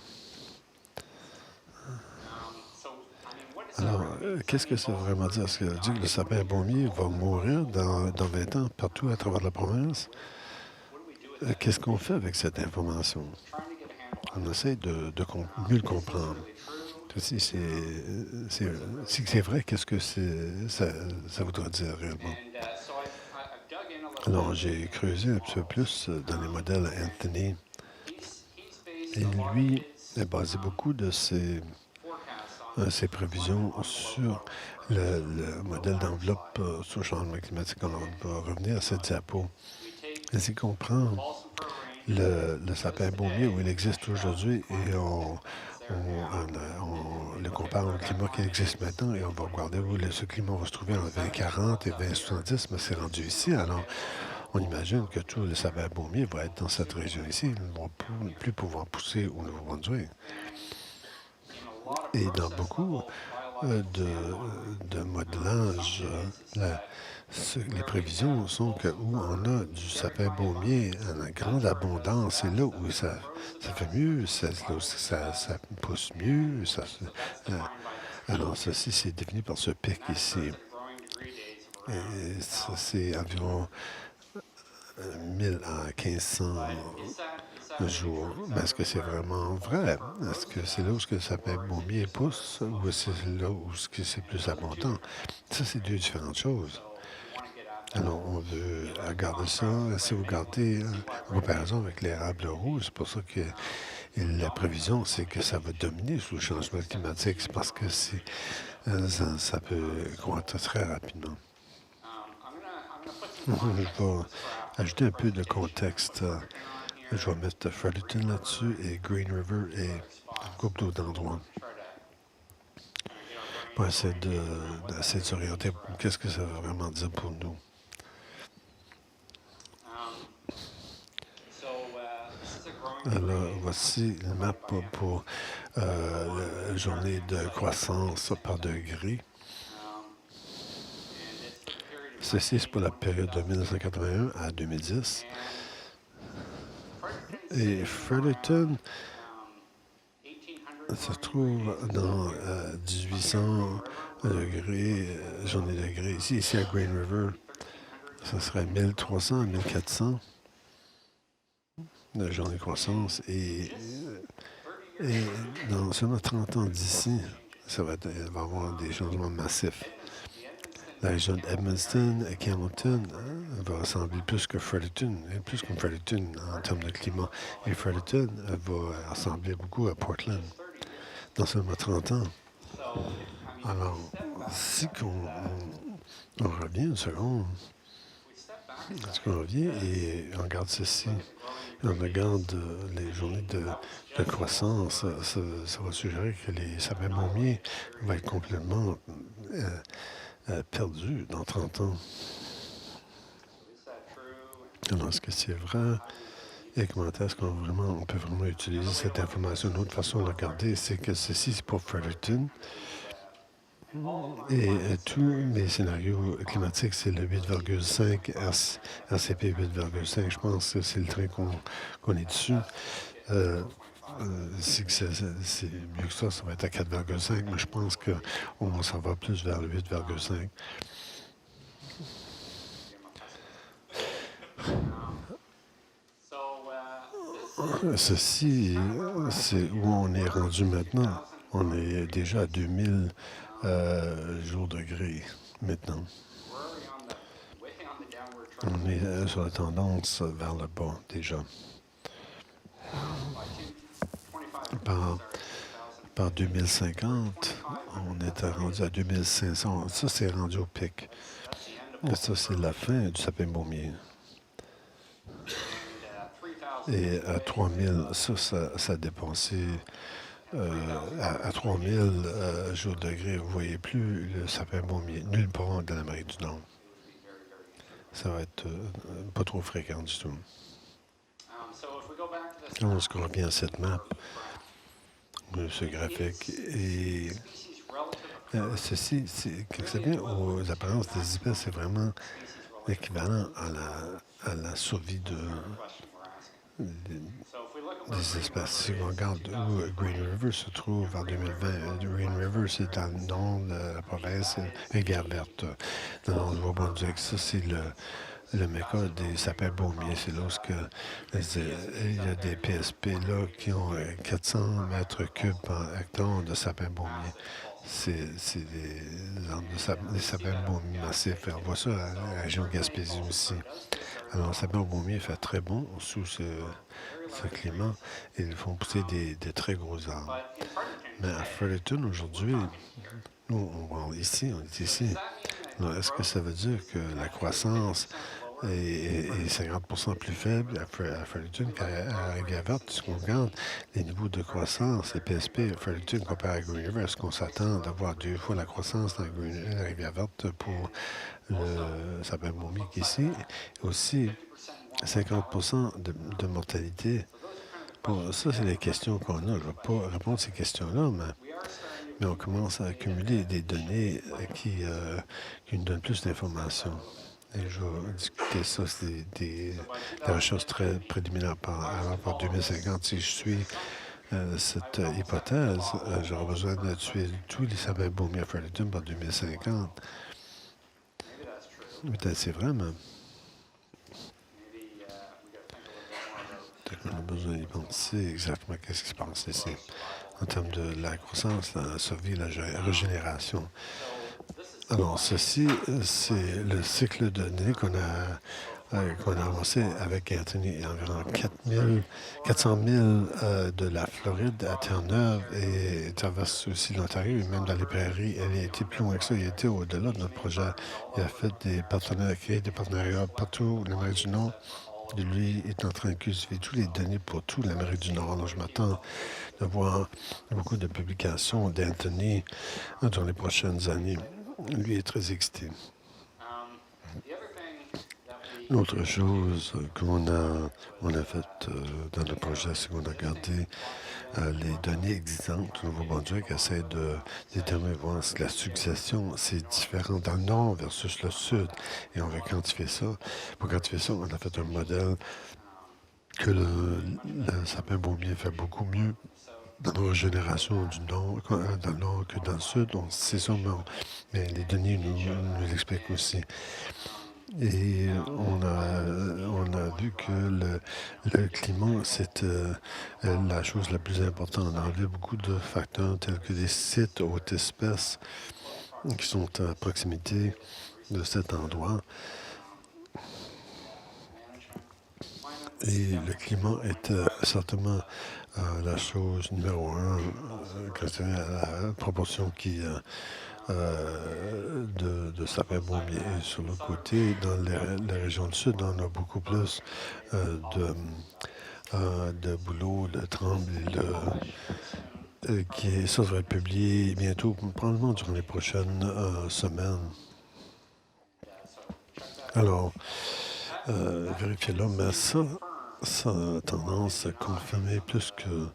Alors, qu'est-ce que ça veut vraiment dire? Est-ce que ça veut dire que le sapin bombier va mourir dans 20 ans partout à travers la province? Qu'est-ce qu'on fait avec cette information? On essaie de mieux le comprendre. Si c'est vrai, qu'est-ce que ça voudrait dire réellement? Alors, j'ai creusé un petit peu plus dans les modèles Anthony. Et lui a basé beaucoup de ses prévisions sur le modèle d'enveloppe sur le changement climatique. On va revenir à cette diapo. C'est qu'on prend le sapin baumier où il existe aujourd'hui et on le compare au climat qui existe maintenant et on va regarder où ce climat va se trouver en 2040 et 2070, mais c'est rendu ici. Alors, on imagine que tout le sapin baumier va être dans cette région ici. Ils ne vont plus pouvoir pousser au Nouveau-Brunswick. Et dans beaucoup de modelage, les prévisions sont que où on a du sapin baumier en grande abondance, c'est là où ça fait mieux, là où ça pousse mieux. Alors, ceci, c'est défini par ce pic ici. Et ça, c'est environ 1000 à 1500 jours. Mais est-ce que c'est vraiment vrai? Est-ce que c'est là où le sapin baumier pousse ou c'est là où c'est plus abondant? Ça, c'est deux différentes choses. Alors, on veut regarder ça. Si vous regardez en comparaison avec l'érable rouge, c'est pour ça que la prévision, c'est que ça va dominer sous le changement climatique. C'est parce que ça peut croître très rapidement. Je vais ajouter un peu de contexte. Je vais mettre Fredericton là-dessus et Green River et une couple d'autres endroits pour essayer de s'orienter. Qu'est-ce que ça veut vraiment dire pour nous? Alors, voici le map pour la journée de croissance par degré. Ceci, c'est pour la période de 1981 à 2010. Et Fredericton se trouve dans 1800 degrés, journée de degrés. Ici, à Green River, ça serait 1300 à 1400 de journée de croissance. Et dans seulement 30 ans d'ici, il va y avoir des changements massifs. La région d'Edmundston et Hamilton va ressembler plus que Fredericton, plus comme Fredericton en termes de climat. Et Fredericton va ressembler beaucoup à Portland dans seulement 30 ans. Alors, si on revient une seconde, est-ce qu'on revient et on regarde ceci, on regarde les journées de croissance, ça va suggérer que les sapins baumiers vont être complètement perdus dans 30 ans. Alors, est-ce que c'est vrai? Et comment est-ce on peut vraiment utiliser cette information? Une autre façon de regarder, c'est que ceci, c'est pour Fredericton. Et tous mes scénarios climatiques, c'est le 8,5, RCP 8,5. Je pense que c'est le train qu'on est dessus. Euh, c'est mieux que ça va être à 4,5, mais je pense qu'on s'en va plus vers le 8,5. Ceci, c'est où on est rendu maintenant. On est déjà à 2000 jours degrés maintenant. On est sur la tendance vers le bas déjà. Par 2050, on est rendu à 2500. Ça, c'est rendu au pic. Ça, c'est la fin du sapin baumier. Et à 3000, ça a dépassé. À 3000 jours degrés, vous ne voyez plus le sapin baumier nulle part dans l'Amérique du Nord. Ça va être pas trop fréquent du tout. On se revient à cette map, ce graphique, et ceci, quand ça vient aux apparences des espèces, c'est vraiment équivalent à la survie des espèces. Si on regarde où Green River se trouve en 2020, Green River, c'est dans le nord de la province, Rivière-Verte, dans le Nouveau-Brunswick. Ça, c'est le Mecca des sapins baumiers. C'est lorsque il y a des PSP là qui ont 400 mètres cubes par hectare de sapins baumiers. C'est des sapins baumiers massifs. On voit ça à la région de Gaspésie aussi. Alors, le sapin baumier fait très bon sous ce climat et ils font pousser des très gros arbres. Mais à Fredericton, aujourd'hui, nous, on est ici. Alors, est-ce que ça veut dire que la croissance est 50% plus faible à Fredericton qu'à Rivière-Verte? Si on regarde les niveaux de croissance, les PSP à Fredericton comparé à Green River, est-ce qu'on s'attend d'avoir 2 fois la croissance dans Rivière-Verte pour le sapin baumier qu'ici? Aussi, 50% de mortalité. Bon, ça, c'est les questions qu'on a. Je ne vais pas répondre à ces questions-là, mais on commence à accumuler des données qui nous donnent plus d'informations. Et je vais discuter ça, c'est des recherches très préliminaires par 2050. Si je suis cette hypothèse, j'aurai besoin de tuer tous les sapins baumiers à Fredericton par 2050. Peut-être c'est vrai, mais peut-être qu'on a besoin d'y penser exactement qu'est-ce qui se passe ici en termes de la croissance, la survie, la régénération. Alors, ceci, c'est le cycle de données qu'on a avancé avec Anthony. Environ 400 000 de la Floride à Terre-Neuve et traverse aussi l'Ontario et même dans les prairies. Elle a été plus loin que ça. Il a été au-delà de notre projet. Il a fait des partenariats, créé des partenariats partout en Amérique du Nord. Et lui est en train de cultiver toutes les données pour toute l'Amérique du Nord. Alors, je m'attends de voir beaucoup de publications d'Anthony dans les prochaines années. Lui est très excité. L'autre chose qu'on a faite dans le projet, c'est qu'on a gardé les données existantes au Nouveau-Brunswick, essaie de déterminer voir si la succession, c'est différent dans le nord versus le sud. Et on va quantifier ça. Pour quantifier ça, on a fait un modèle que le sapin baumier fait beaucoup mieux dans nos générations du nord, dans le nord que dans le sud. C'est ça, mais les données nous l'expliquent aussi. Et on a vu que le climat, c'est la chose la plus importante. On a enlevé beaucoup de facteurs tels que des sites hautes espèces qui sont à proximité de cet endroit. Et le climat est certainement la chose numéro un, à la proportion de sapins baumiers. Et sur le côté, dans les régions du sud, on a beaucoup plus de bouleaux, de trembles, ça va être publié bientôt, probablement durant les prochaines semaines. Alors, vérifiez là, mais ça a tendance à confirmer plus que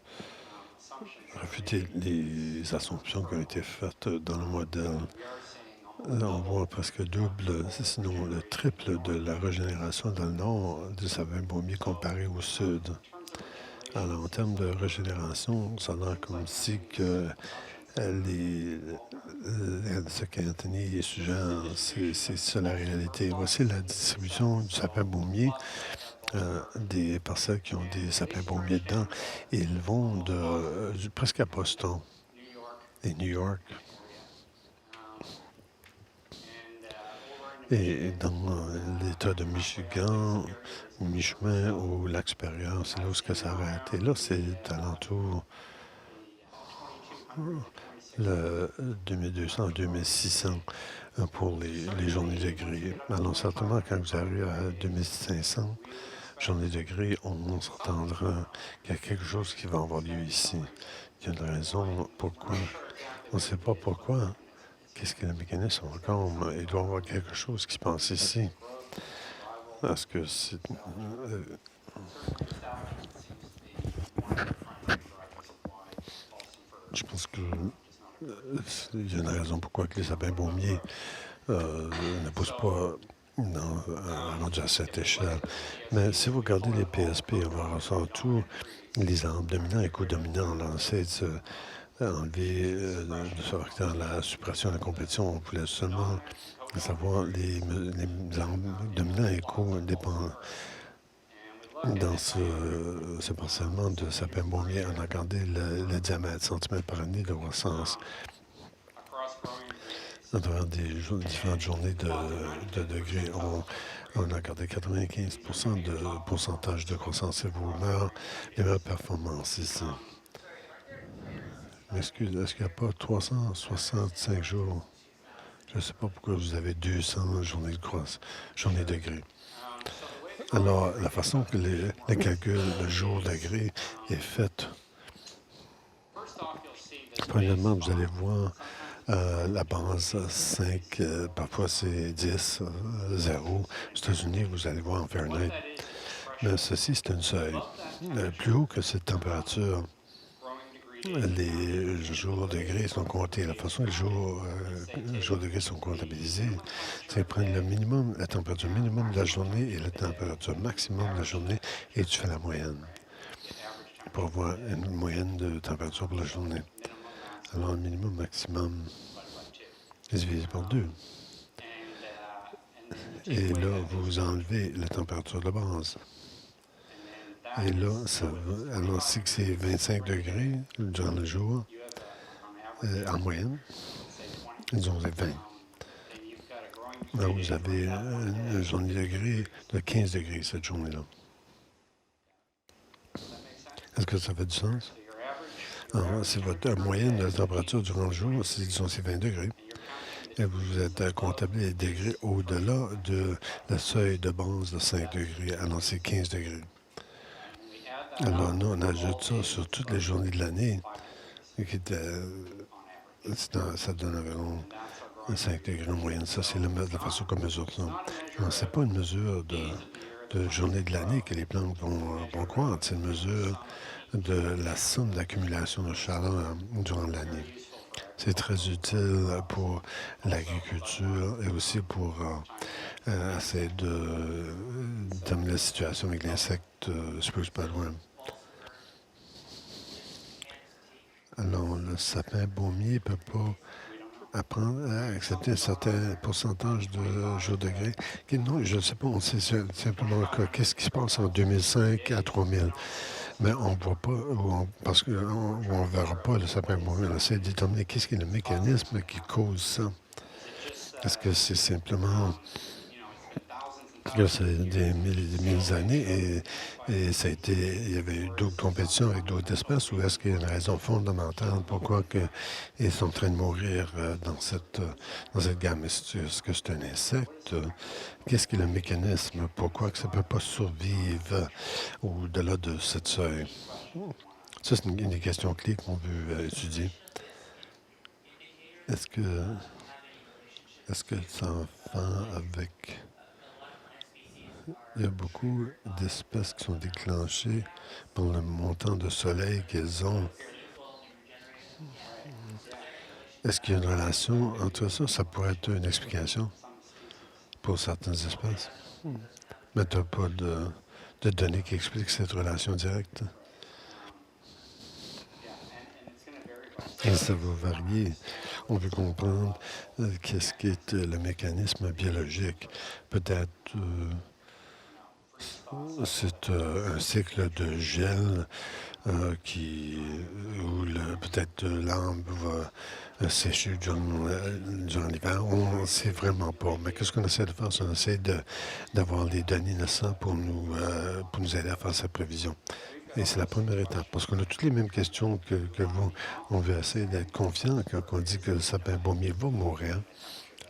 réfuter les assumptions qui ont été faites dans le modèle. On voit presque double, sinon le triple de la régénération dans le nord du Savin-Beaumier comparé au sud. Alors, en termes de régénération, ça a l'air comme si que ce qu'Anthony suggère, c'est ça la réalité. Voici la distribution du sapin-baumier, des parcelles qui ont des sapins-baumiers dedans. Ils vont presque à Boston et New York. Et dans l'État de Michigan, mi-chemin au lac supérieur, c'est là où ça s'arrête. Et là, c'est alentour le 2200 à 2600 pour les journées de gris. Alors, certainement, quand vous arrivez à 2500 journées de gris, on s'entendra qu'il y a quelque chose qui va avoir lieu ici. Il y a une raison pourquoi. On ne sait pas pourquoi. Qu'est-ce que le mécanisme encore? Il doit y avoir quelque chose qui se passe ici. Parce que c'est... je pense que il y a une raison pourquoi que les sapins baumiers ne poussent pas rendu à cette échelle. Mais si vous regardez les PSP, on va ressortir tous les arbres dominants et co-dominants. On essaie de se enlever, de se dans la suppression de la compétition. On voulait seulement savoir les arbres dominants et co-dépendants. Dans ce parcellement de sapin-baumier, on a regardé le diamètre, centimètre par année de croissance à travers différentes journées de degrés. On a regardé 95 de pourcentage de croissance et vos les meilleures performances ici. Excusez, est-ce qu'il n'y a pas 365 jours? Je ne sais pas pourquoi vous avez 200 journées de croissance, journées de gré. Alors, la façon que le calcul de jour de gré est fait, premièrement, vous allez voir la base 5, parfois c'est 10, 0. Aux États-Unis, vous allez voir en Fahrenheit. Mais ceci, c'est un seuil. Plus haut que cette température, les jours degrés sont comptés. La façon que les jours degrés sont comptabilisés, c'est prendre le minimum, la température minimum de la journée et la température maximum de la journée et tu fais la moyenne pour avoir une moyenne de température pour la journée. Alors, le minimum maximum est divisé par 2. Et là, vous enlevez la température de base. Et là, alors si c'est 25 degrés durant le jour, en moyenne, disons que c'est 20. Alors, vous avez une journée de degrés de 15 degrés cette journée-là. Est-ce que ça fait du sens? Alors, c'est votre moyenne de la température durant le jour, disons c'est 20 degrés. Et vous êtes comptable les degrés au-delà de la seuil de base de 5 degrés. Alors, c'est 15 degrés. Alors, nous, on ajoute ça sur toutes les journées de l'année. Ça donne environ 5 degrés en moyenne. Ça, c'est la façon qu'on mesure ça. Alors, ce n'est pas une mesure de journée de l'année que les plantes vont croître. C'est une mesure de la somme d'accumulation de chaleur durant l'année. C'est très utile pour l'agriculture et aussi pour essayer de terminer la situation avec l'insecte spruce padworm. Alors, le sapin baumier ne peut pas apprendre à accepter un certain pourcentage de jours de gré. Non, je ne sais pas, on sait simplement qu'est-ce qui se passe en 2005 à 3000. Mais on ne voit pas, parce qu'on ne verra pas le sapin baumier. On essaie de déterminer qu'est-ce qui est le mécanisme qui cause ça. Est-ce que c'est simplement que c'est des milliers d'années et ça a été, il y avait eu d'autres compétitions avec d'autres espèces ou est-ce qu'il y a une raison fondamentale pourquoi ils sont en train de mourir dans cette gamme? Est-ce que c'est un insecte? Qu'est-ce qui est le mécanisme? Pourquoi que ça ne peut pas survivre au-delà de cette seuil? Ça, c'est une des questions clés qu'on veut étudier. Est-ce que ça en fait avec... Il y a beaucoup d'espèces qui sont déclenchées par le montant de soleil qu'elles ont Est-ce qu'il y a une relation entre ça? Ça pourrait être une explication pour certaines espèces. Mais tu n'as pas de données qui expliquent cette relation directe. Et ça va varier. On veut comprendre qu'est-ce qui est le mécanisme biologique. Peut-être c'est un cycle de gel où peut-être l'ambre va sécher durant l'hiver. On ne sait vraiment pas. Mais qu'est-ce qu'on essaie de faire? C'est qu'on essaie d'avoir les données nécessaires pour nous aider à faire cette prévision. Et c'est la première étape, parce qu'on a toutes les mêmes questions que vous. On veut essayer d'être confiant quand on dit que le sapin baumier va mourir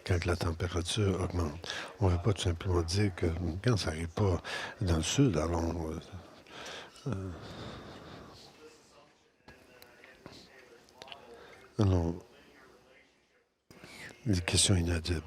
quand la température augmente. On ne veut pas tout simplement dire que quand ça n'arrive pas dans le sud, alors non, des questions inaudibles.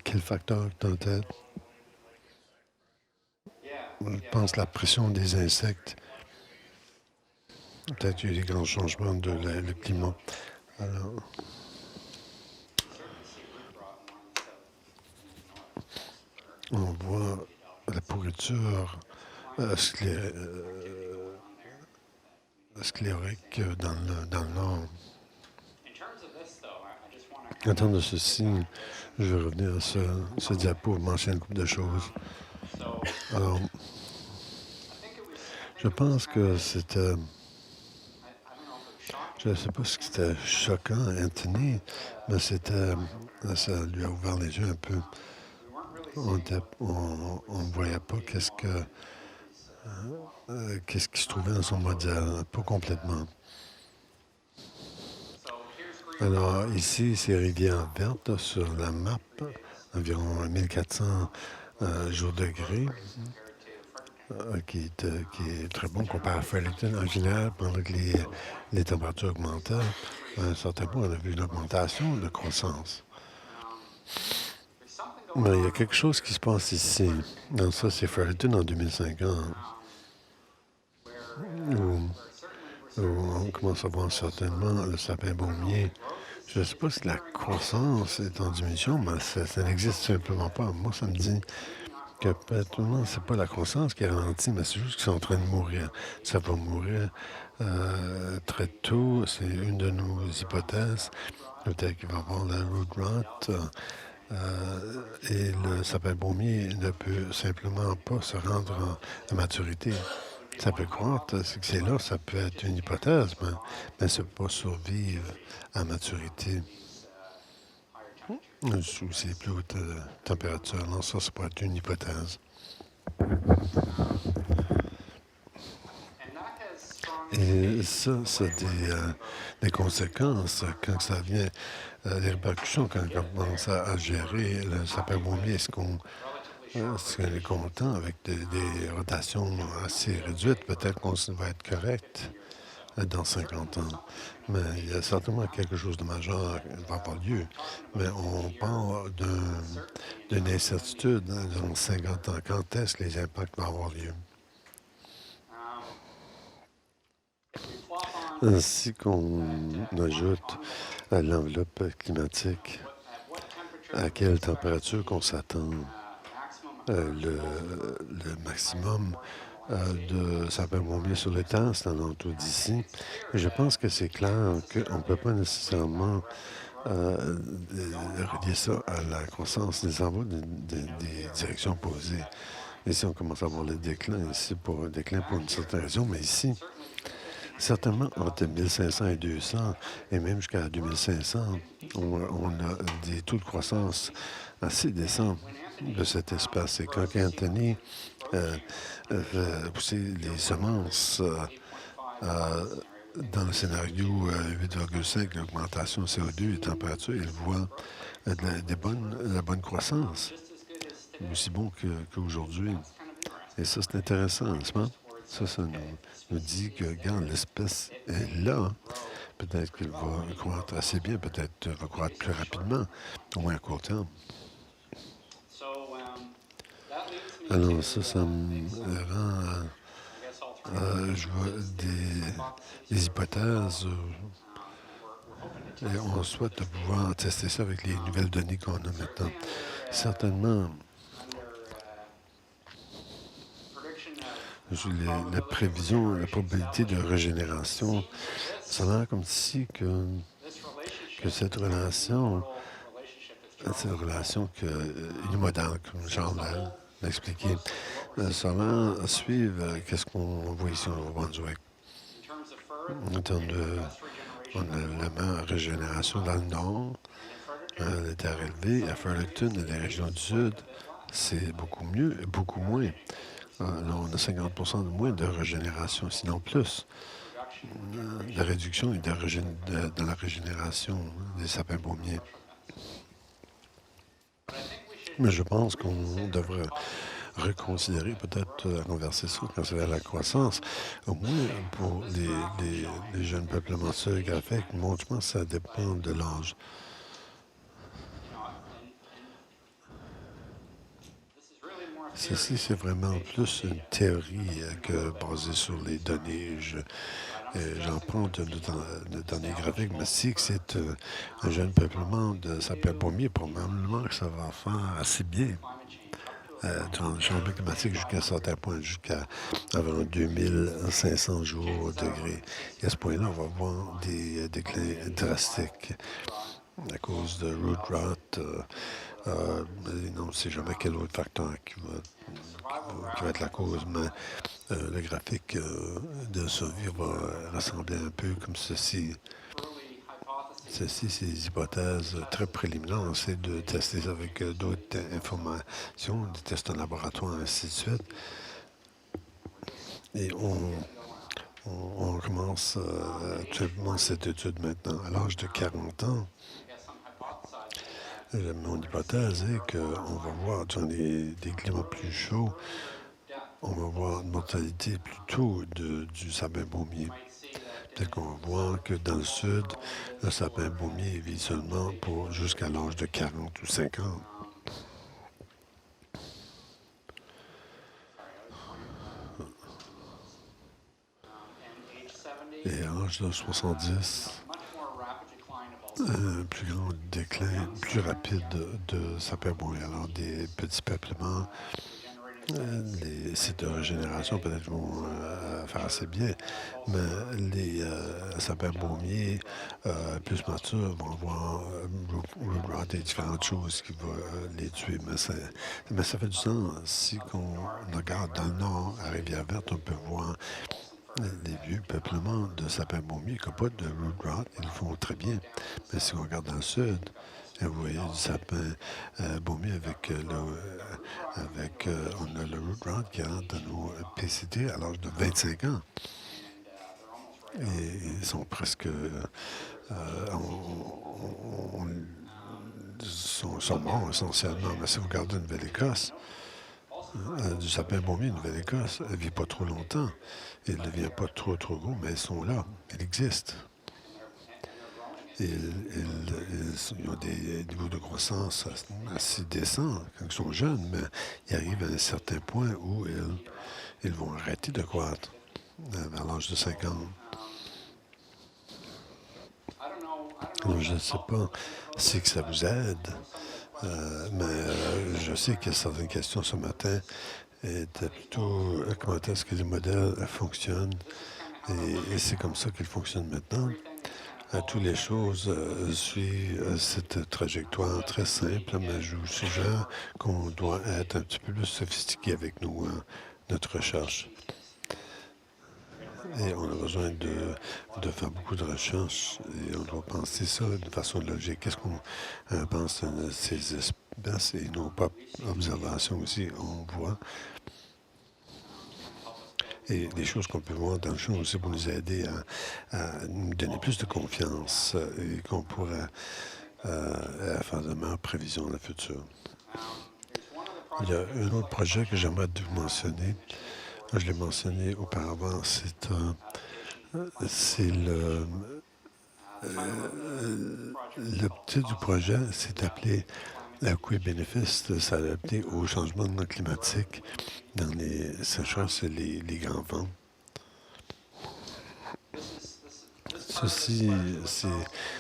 Quel facteur dans la tête? Je pense la pression des insectes. Peut-être qu'il y a eu des grands changements de le climat. Alors, on voit la pourriture sclérique dans le nord. En termes de ceci, je vais revenir à ce diapo, mentionner une couple de choses. Alors, je pense que c'était... Je ne sais pas si c'était choquant, Anthony, mais ça lui a ouvert les yeux un peu. On ne voyait pas qu'est-ce qui se trouvait dans son modèle, pas complètement. Alors, ici, c'est Rivière Verte sur la map, environ 1400 jours degrés, qui est très bon comparé à Fredericton. En général, pendant que les températures augmentaient, à un certain point, on a vu une augmentation de croissance. Mais il y a quelque chose qui se passe ici. Dans ça, c'est Fredericton en 2050, où on commence à voir certainement le sapin baumier. Je ne sais pas si la croissance est en diminution, mais ça n'existe simplement pas. Moi, ça me dit que peut-être, non, c'est pas la croissance qui est ralentie, mais c'est juste qu'ils sont en train de mourir. Ça va mourir très tôt. C'est une de nos hypothèses. Peut-être qu'il va y avoir la root rot. Et le sapin baumier ne peut simplement pas se rendre à maturité. Ça peut croître, c'est que c'est là, ça peut être une hypothèse, mais ça ne peut pas survivre à maturité sous ces plus hautes températures. Non, ça peut être une hypothèse. Et ça des conséquences quand ça vient, des répercussions quand on commence à gérer le sapin baumier. Est-ce qu'on est content avec des rotations assez réduites? Peut-être qu'on va être correct dans 50 ans. Mais il y a certainement quelque chose de majeur qui va avoir lieu. Mais on parle d'une incertitude dans 50 ans. Quand est-ce que les impacts vont avoir lieu? Ainsi qu'on ajoute à l'enveloppe climatique, à quelle température qu'on s'attend, le maximum de sapin baumier sur le temps, c'est en entour d'ici. Et je pense que c'est clair qu'on ne peut pas nécessairement relier ça à la croissance des envois des directions opposées. Ici, on commence à voir le déclin, ici, pour un déclin pour une certaine raison, mais ici, certainement entre 1500 et 200, et même jusqu'à 2500, on a des taux de croissance assez décents de cet espace. Et quand Anthony pousser les semences dans le scénario 8,5, l'augmentation CO2 et température, il voit la bonne croissance, aussi bon qu'aujourd'hui. Et ça, c'est intéressant, n'est-ce pas? Ça nous dit que, regarde, l'espèce est là. Peut-être qu'elle va croître assez bien, peut-être va croître plus rapidement, au moins à court terme. Alors ça me rend je vois des hypothèses et on souhaite pouvoir tester ça avec les nouvelles données qu'on a maintenant. Certainement, la prévision, la probabilité de régénération, ça a l'air comme si que cette relation unimodale, comme Charles l'a expliqué, ça a l'air suivre qu'est-ce qu'on voit ici au Nouveau-Brunswick. En termes de, on a la meilleure régénération dans le nord, les terres élevées, à Fredericton et les régions du sud, c'est beaucoup mieux, beaucoup moins. Là, on a 50 de moins de régénération, sinon plus. La réduction est dans la régénération des sapins baumiers. Mais je pense qu'on devrait reconsidérer, peut-être renverser ça quand c'est vers la croissance. Au moins, pour les jeunes peuplements graphiques, moi, je pense que ça dépend de l'âge. Ceci, c'est vraiment plus une théorie que basée sur les données. J'en prends de données graphiques, mais si que c'est un jeune peuplement de sapins baumiers, probablement que ça va faire assez bien. Dans le changement climatique jusqu'à un certain point, jusqu'à environ 2500 jours au degré. Et à ce point-là, on va voir des déclins drastiques à cause de root rot. On ne sait jamais quel autre facteur qui va être la cause, mais le graphique de survie va ressembler un peu comme ceci. Ceci, c'est des hypothèses très préliminaires. On essaie de tester ça avec d'autres informations, des tests en laboratoire, ainsi de suite. Et on commence actuellement cette étude maintenant. À l'âge de 40 ans, mon hypothèse est qu'on va voir dans des climats plus chauds, on va voir une mortalité plus tôt du sapin baumier. Peut-être qu'on va voir que dans le sud, le sapin baumier vit seulement pour jusqu'à l'âge de 40 ou 50. Et à l'âge de 70, un plus grand déclin, plus rapide de sapin baumier. Alors des petits peuplements, les sites de régénération peut-être vont faire assez bien, mais les sapins baumiers plus matures vont avoir des différentes choses qui vont les tuer. Mais ça fait du sens. Si on regarde dans le nord, à Rivière-Verte, on peut voir les vieux peuplements de sapins baumiers qui n'ont pas de root rot, ils le font très bien. Mais si on regarde dans le sud, vous voyez du sapin baumier on a le root rot qui rentre dans nos PCT à l'âge de 25 ans. Et ils sont presque... sont morts essentiellement. Mais si vous regardez Nouvelle-Écosse, du sapin baumier Nouvelle-Écosse, elle ne vit pas trop longtemps. Elle ne devient pas trop gros, mais ils sont là. Ils existent. Ils ont des niveaux de croissance assez décents quand ils sont jeunes, mais ils arrivent à un certain point où ils vont arrêter de croître vers l'âge de 50. Alors, je ne sais pas si que ça vous aide, mais je sais qu'il y a certaines questions ce matin étaient plutôt comment est-ce que les modèles fonctionnent, et c'est comme ça qu'ils fonctionnent maintenant. Toutes les choses suivent cette trajectoire très simple, mais je vous suggère qu'on doit être un petit peu plus sophistiqué avec notre recherche. Et on a besoin de faire beaucoup de recherches et on doit penser ça de façon logique. Qu'est-ce qu'on pense de ces espèces et nos propres observations aussi, on voit. Et des choses qu'on peut voir dans le champ aussi pour nous aider à nous donner plus de confiance et qu'on pourra faire de meilleures prévisions dans le futur. Il y a un autre projet que j'aimerais vous mentionner. Je l'ai mentionné auparavant, c'est le titre du projet, c'est appelé la coût et bénéfice de s'adapter au changement climatique dans les sécheresses et les grands vents. Ceci,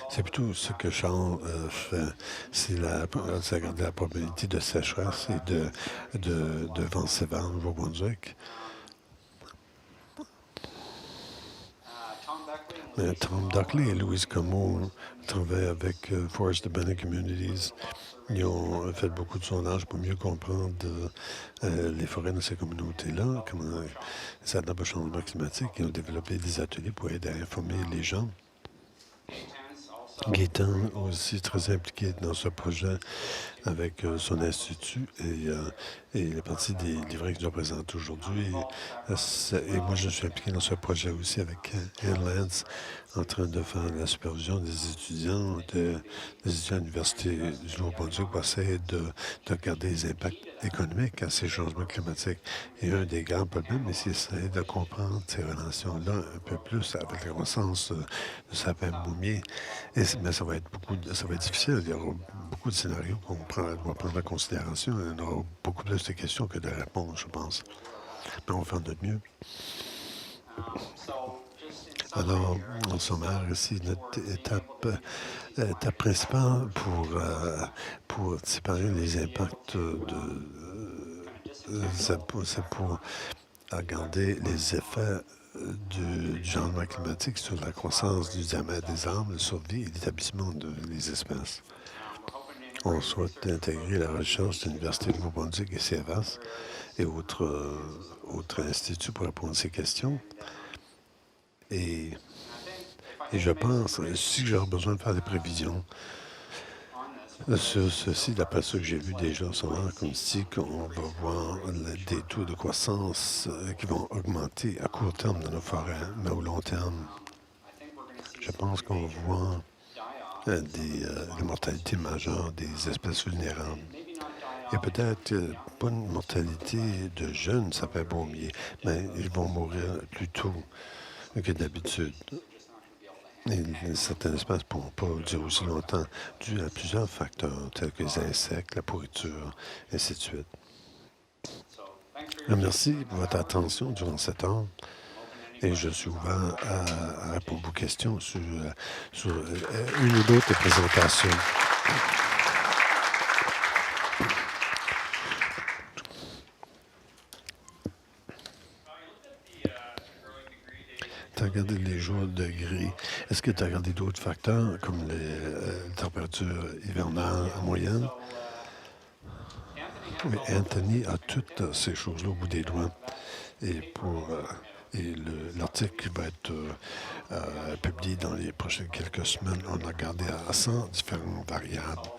c'est plutôt ce que Charles fait. C'est regarder la probabilité de sécheresse et de vents sévères au Nouveau-Brunswick. Tom Duckley et Louise Como travaillent avec Forest Abandoned Communities. Ils ont fait beaucoup de sondages pour mieux comprendre les forêts de ces communautés-là, comment ils s'adaptent au changement climatique. Ils ont développé des ateliers pour aider à informer les gens. Gaétan aussi très impliqué dans ce projet avec son institut et il est partie des livrets qu'il doit présenter aujourd'hui. Et moi, je suis impliqué dans ce projet aussi avec Anne Lance en train de faire la supervision des étudiants à l'Université du Nouveau-Brunswick pour essayer de regarder les impacts économiques à ces changements climatiques. Et un des grands problèmes, c'est essayer de comprendre ces relations-là un peu plus avec la croissance de sapin baumier. Mais ça va être difficile. Il y aura beaucoup de scénarios doit prendre en considération. Il y aura beaucoup plus de questions que de réponses, je pense. Mais on va faire de notre mieux. Alors, en sommaire, ici, notre étape principale pour séparer les impacts c'est pour regarder les effets du changement climatique sur la croissance du diamètre des arbres, la survie et l'établissement des espèces. On souhaite intégrer la recherche de l'Université de Nouveau-Brunswick et CFAS et autres instituts pour répondre à ces questions. Et je pense, si j'aurais besoin de faire des prévisions sur ceci, d'après ce que j'ai vu déjà, souvent, comme si on va voir des taux de croissance qui vont augmenter à court terme dans nos forêts, mais au long terme, je pense qu'on voit des mortalités majeures des espèces vulnérables. Il y a peut-être pas une mortalité de jeunes sapins baumiers, mais ils vont mourir plus tôt que d'habitude. Et certaines espèces ne pourront pas durer aussi longtemps, dû à plusieurs facteurs, tels que les insectes, la pourriture, et ainsi de suite. Merci pour votre attention durant cette heure. Et je suis ouvert à répondre à vos questions sur une ou d'autres présentations. Tu as regardé les jours de gris. Est-ce que tu as regardé d'autres facteurs comme les températures hivernales en moyenne? Oui, Anthony a toutes ces choses-là au bout des doigts. Et l'article va être publié dans les prochaines quelques semaines. On a regardé à 100 différentes variables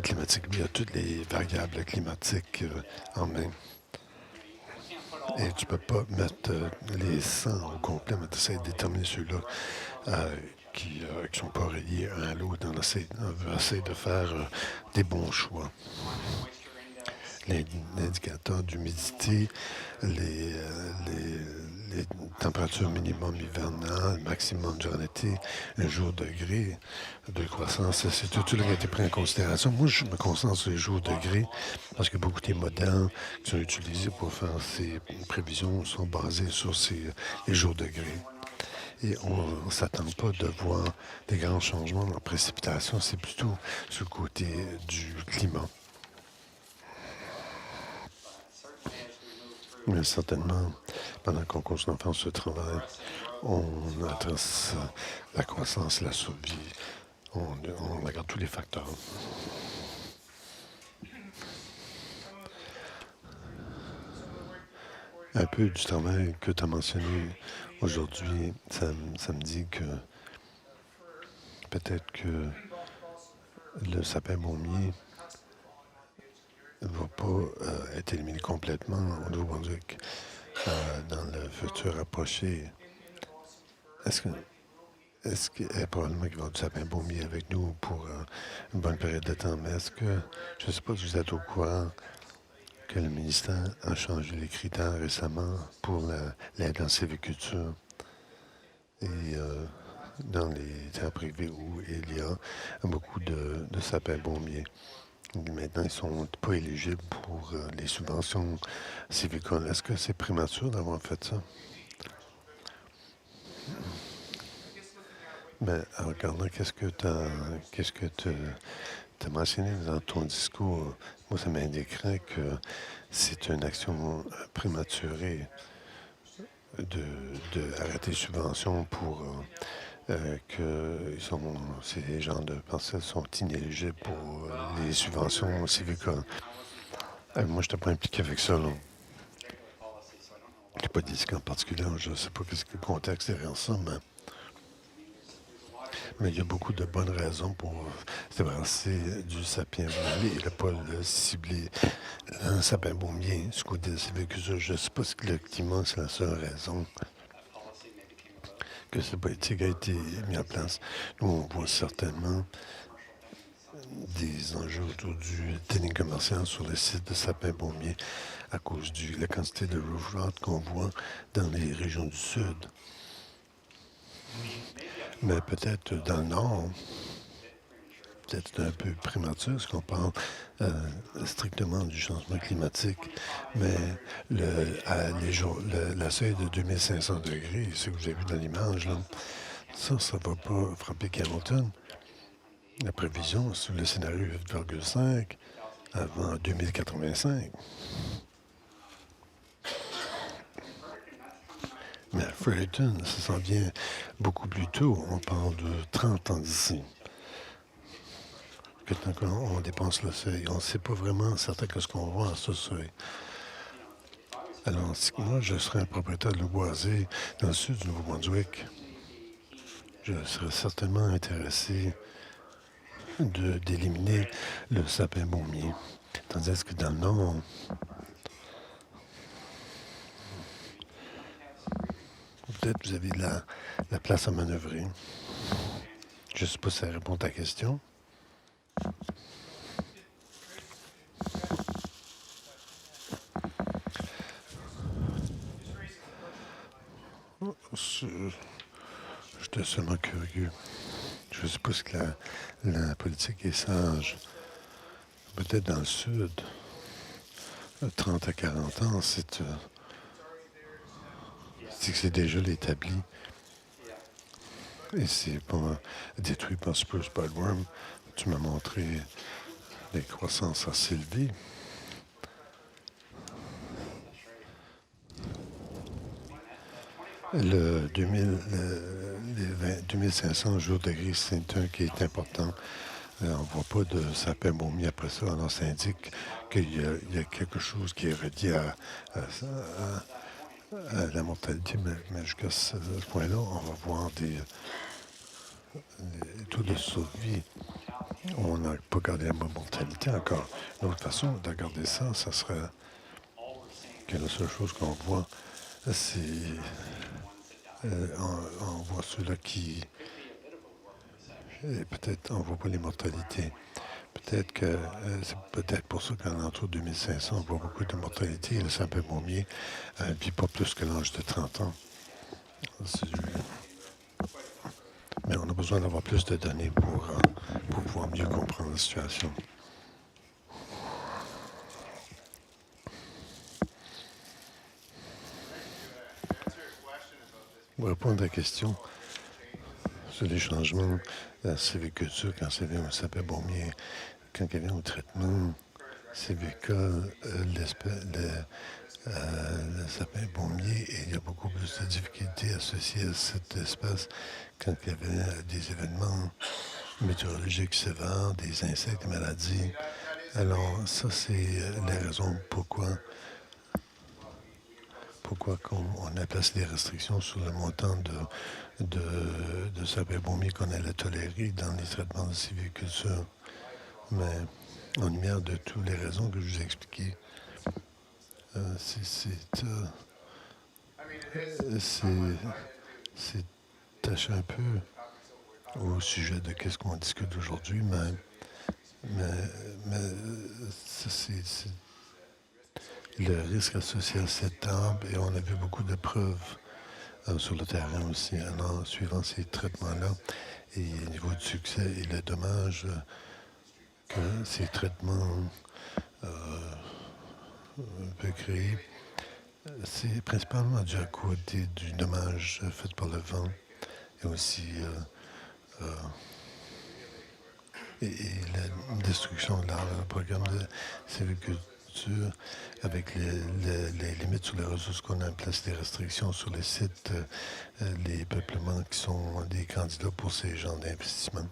climatiques. Il y a toutes les variables climatiques en main. Et tu ne peux pas mettre les 100 au complet, mais tu essaies de déterminer ceux-là qui ne sont pas reliés un à l'autre. On va essayer de faire des bons choix. L'indicateur d'humidité, les températures minimum hivernales, maximum durant l'été, le jour degré de croissance, c'est tout ce qui a été pris en considération. Moi, je me concentre sur les jours degrés parce que beaucoup des modèles qui sont utilisés pour faire ces prévisions sont basés sur les jours degrés. Et on ne s'attend pas de voir des grands changements en précipitation, c'est plutôt sur le côté du climat. Mais certainement, pendant qu'on continue à faire ce travail, on adresse la croissance, la survie, on regarde tous les facteurs. Un peu du travail que tu as mentionné aujourd'hui, ça me dit que peut-être que le sapin baumier ne va pas être éliminé complètement au Nouveau-Brunswick dans le futur approché. Est-ce que probablement qu'il va y avoir du sapin baumier avec nous pour une bonne période de temps, mais est-ce que, je ne sais pas si vous êtes au courant que le ministère a changé les critères récemment pour l'aide en sylviculture. Et dans les terres privées où il y a beaucoup de sapins bombiers. Maintenant, ils ne sont pas éligibles pour les subventions sylvicoles. Est-ce que c'est prématuré d'avoir fait ça? Ben, en regardant qu'est-ce que tu as mentionné dans ton discours, moi, ça m'indiquerait que c'est une action prématurée d'arrêter les subventions pour que ces gens de parcelles sont inéligibles pour les subventions civicoles. Moi, je n'étais pas impliqué avec ça. Je n'ai pas dit en particulier. Je ne sais pas quel contexte derrière ça, mais il y a beaucoup de bonnes raisons pour se débarrasser du sapin bombier et ne pas le cibler. Un sapin bombier, ce côté de sylviculture, je ne sais pas si le climat, c'est la seule raison que cette politique a été mise en place. Nous, on voit certainement des enjeux autour du dealing commercial sur le site de sapin-bombier à cause de la quantité de roof rot qu'on voit dans les régions du sud. Mais peut-être dans le nord, peut-être un peu prématuré, parce qu'on parle strictement du changement climatique, mais la seuil de 2500 degrés, ce que vous avez vu dans l'image, là, ça ne va pas frapper Carleton. La prévision sur le scénario 8,5 avant 2085. Mais à Fredericton, ça s'en vient beaucoup plus tôt. On parle de 30 ans d'ici. Tant qu'on dépense le seuil, on ne sait pas vraiment certain que ce qu'on voit à ce seuil. Alors, si moi, je serais un propriétaire de boisé dans le sud du Nouveau-Brunswick, je serais certainement intéressé d'éliminer le sapin bombier. Tandis que dans le nord, peut-être vous avez la place à manœuvrer. Je ne sais pas si ça répond à ta question. J'étais seulement curieux. Je ne sais pas si la politique est sage. Peut-être dans le sud, 30 à 40 ans, c'est que c'est déjà l'établi. Et c'est pas détruit par Spruce Budworm. Tu m'as montré les croissances à Sylvie. Le 2500 jours de gris, c'est un qui est important. On ne voit pas de sapin bombier après ça. Alors, ça indique qu'il y a quelque chose qui est relié à la mortalité. Mais jusqu'à ce point-là, on va voir des taux de survie. On n'a pas gardé la mortalité encore. L'autre façon de garder ça, ça serait que la seule chose qu'on voit, c'est on voit ceux-là qui peut-être on ne voit pas les mortalités. Peut-être que c'est peut-être pour ça qu'en l'entour de 2500, on voit beaucoup de mortalité. Et le sapin bombier ne vit pas plus que l'âge de 30 ans. Mais on a besoin d'avoir plus de données pour pouvoir mieux comprendre la situation. Pour répondre à la question sur les changements dans la sylviculture, quand ça vient au sapin bombier, quand il vient au traitement sylvicole, le sapin bombier, et il y a beaucoup plus de difficultés associées à cette espèce quand il y avait des événements météorologiques sévères, des insectes, des maladies. Alors, ça, c'est la raison pourquoi on a placé des restrictions sur le montant de sapin bombier qu'on allait tolérer dans les traitements de sylviculture. Mais en lumière de toutes les raisons que je vous ai expliquées, c'est tâcher un peu au sujet de qu'est-ce qu'on discute aujourd'hui, mais ça, le risque associé à cet arbre et on a vu beaucoup de preuves sur le terrain aussi en suivant ces traitements-là et au niveau du succès et le dommage que ces traitements peuvent créer. C'est principalement dû à côté du dommage fait par le vent et aussi et la destruction de l'arbre, le programme de sylviculture avec les limites sur les ressources qu'on a en place, des restrictions sur les sites, les peuplements qui sont des candidats pour ces genres d'investissements.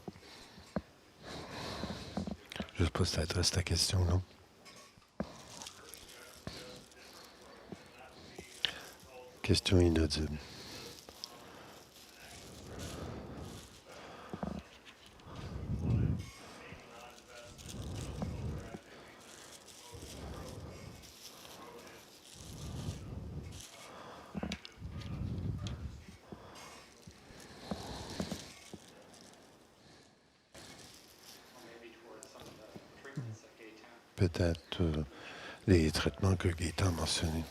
Je ne sais pas si ça adresse ta question, non? Question inaudible. Peut-être les traitements que Gaëtan a mentionnés.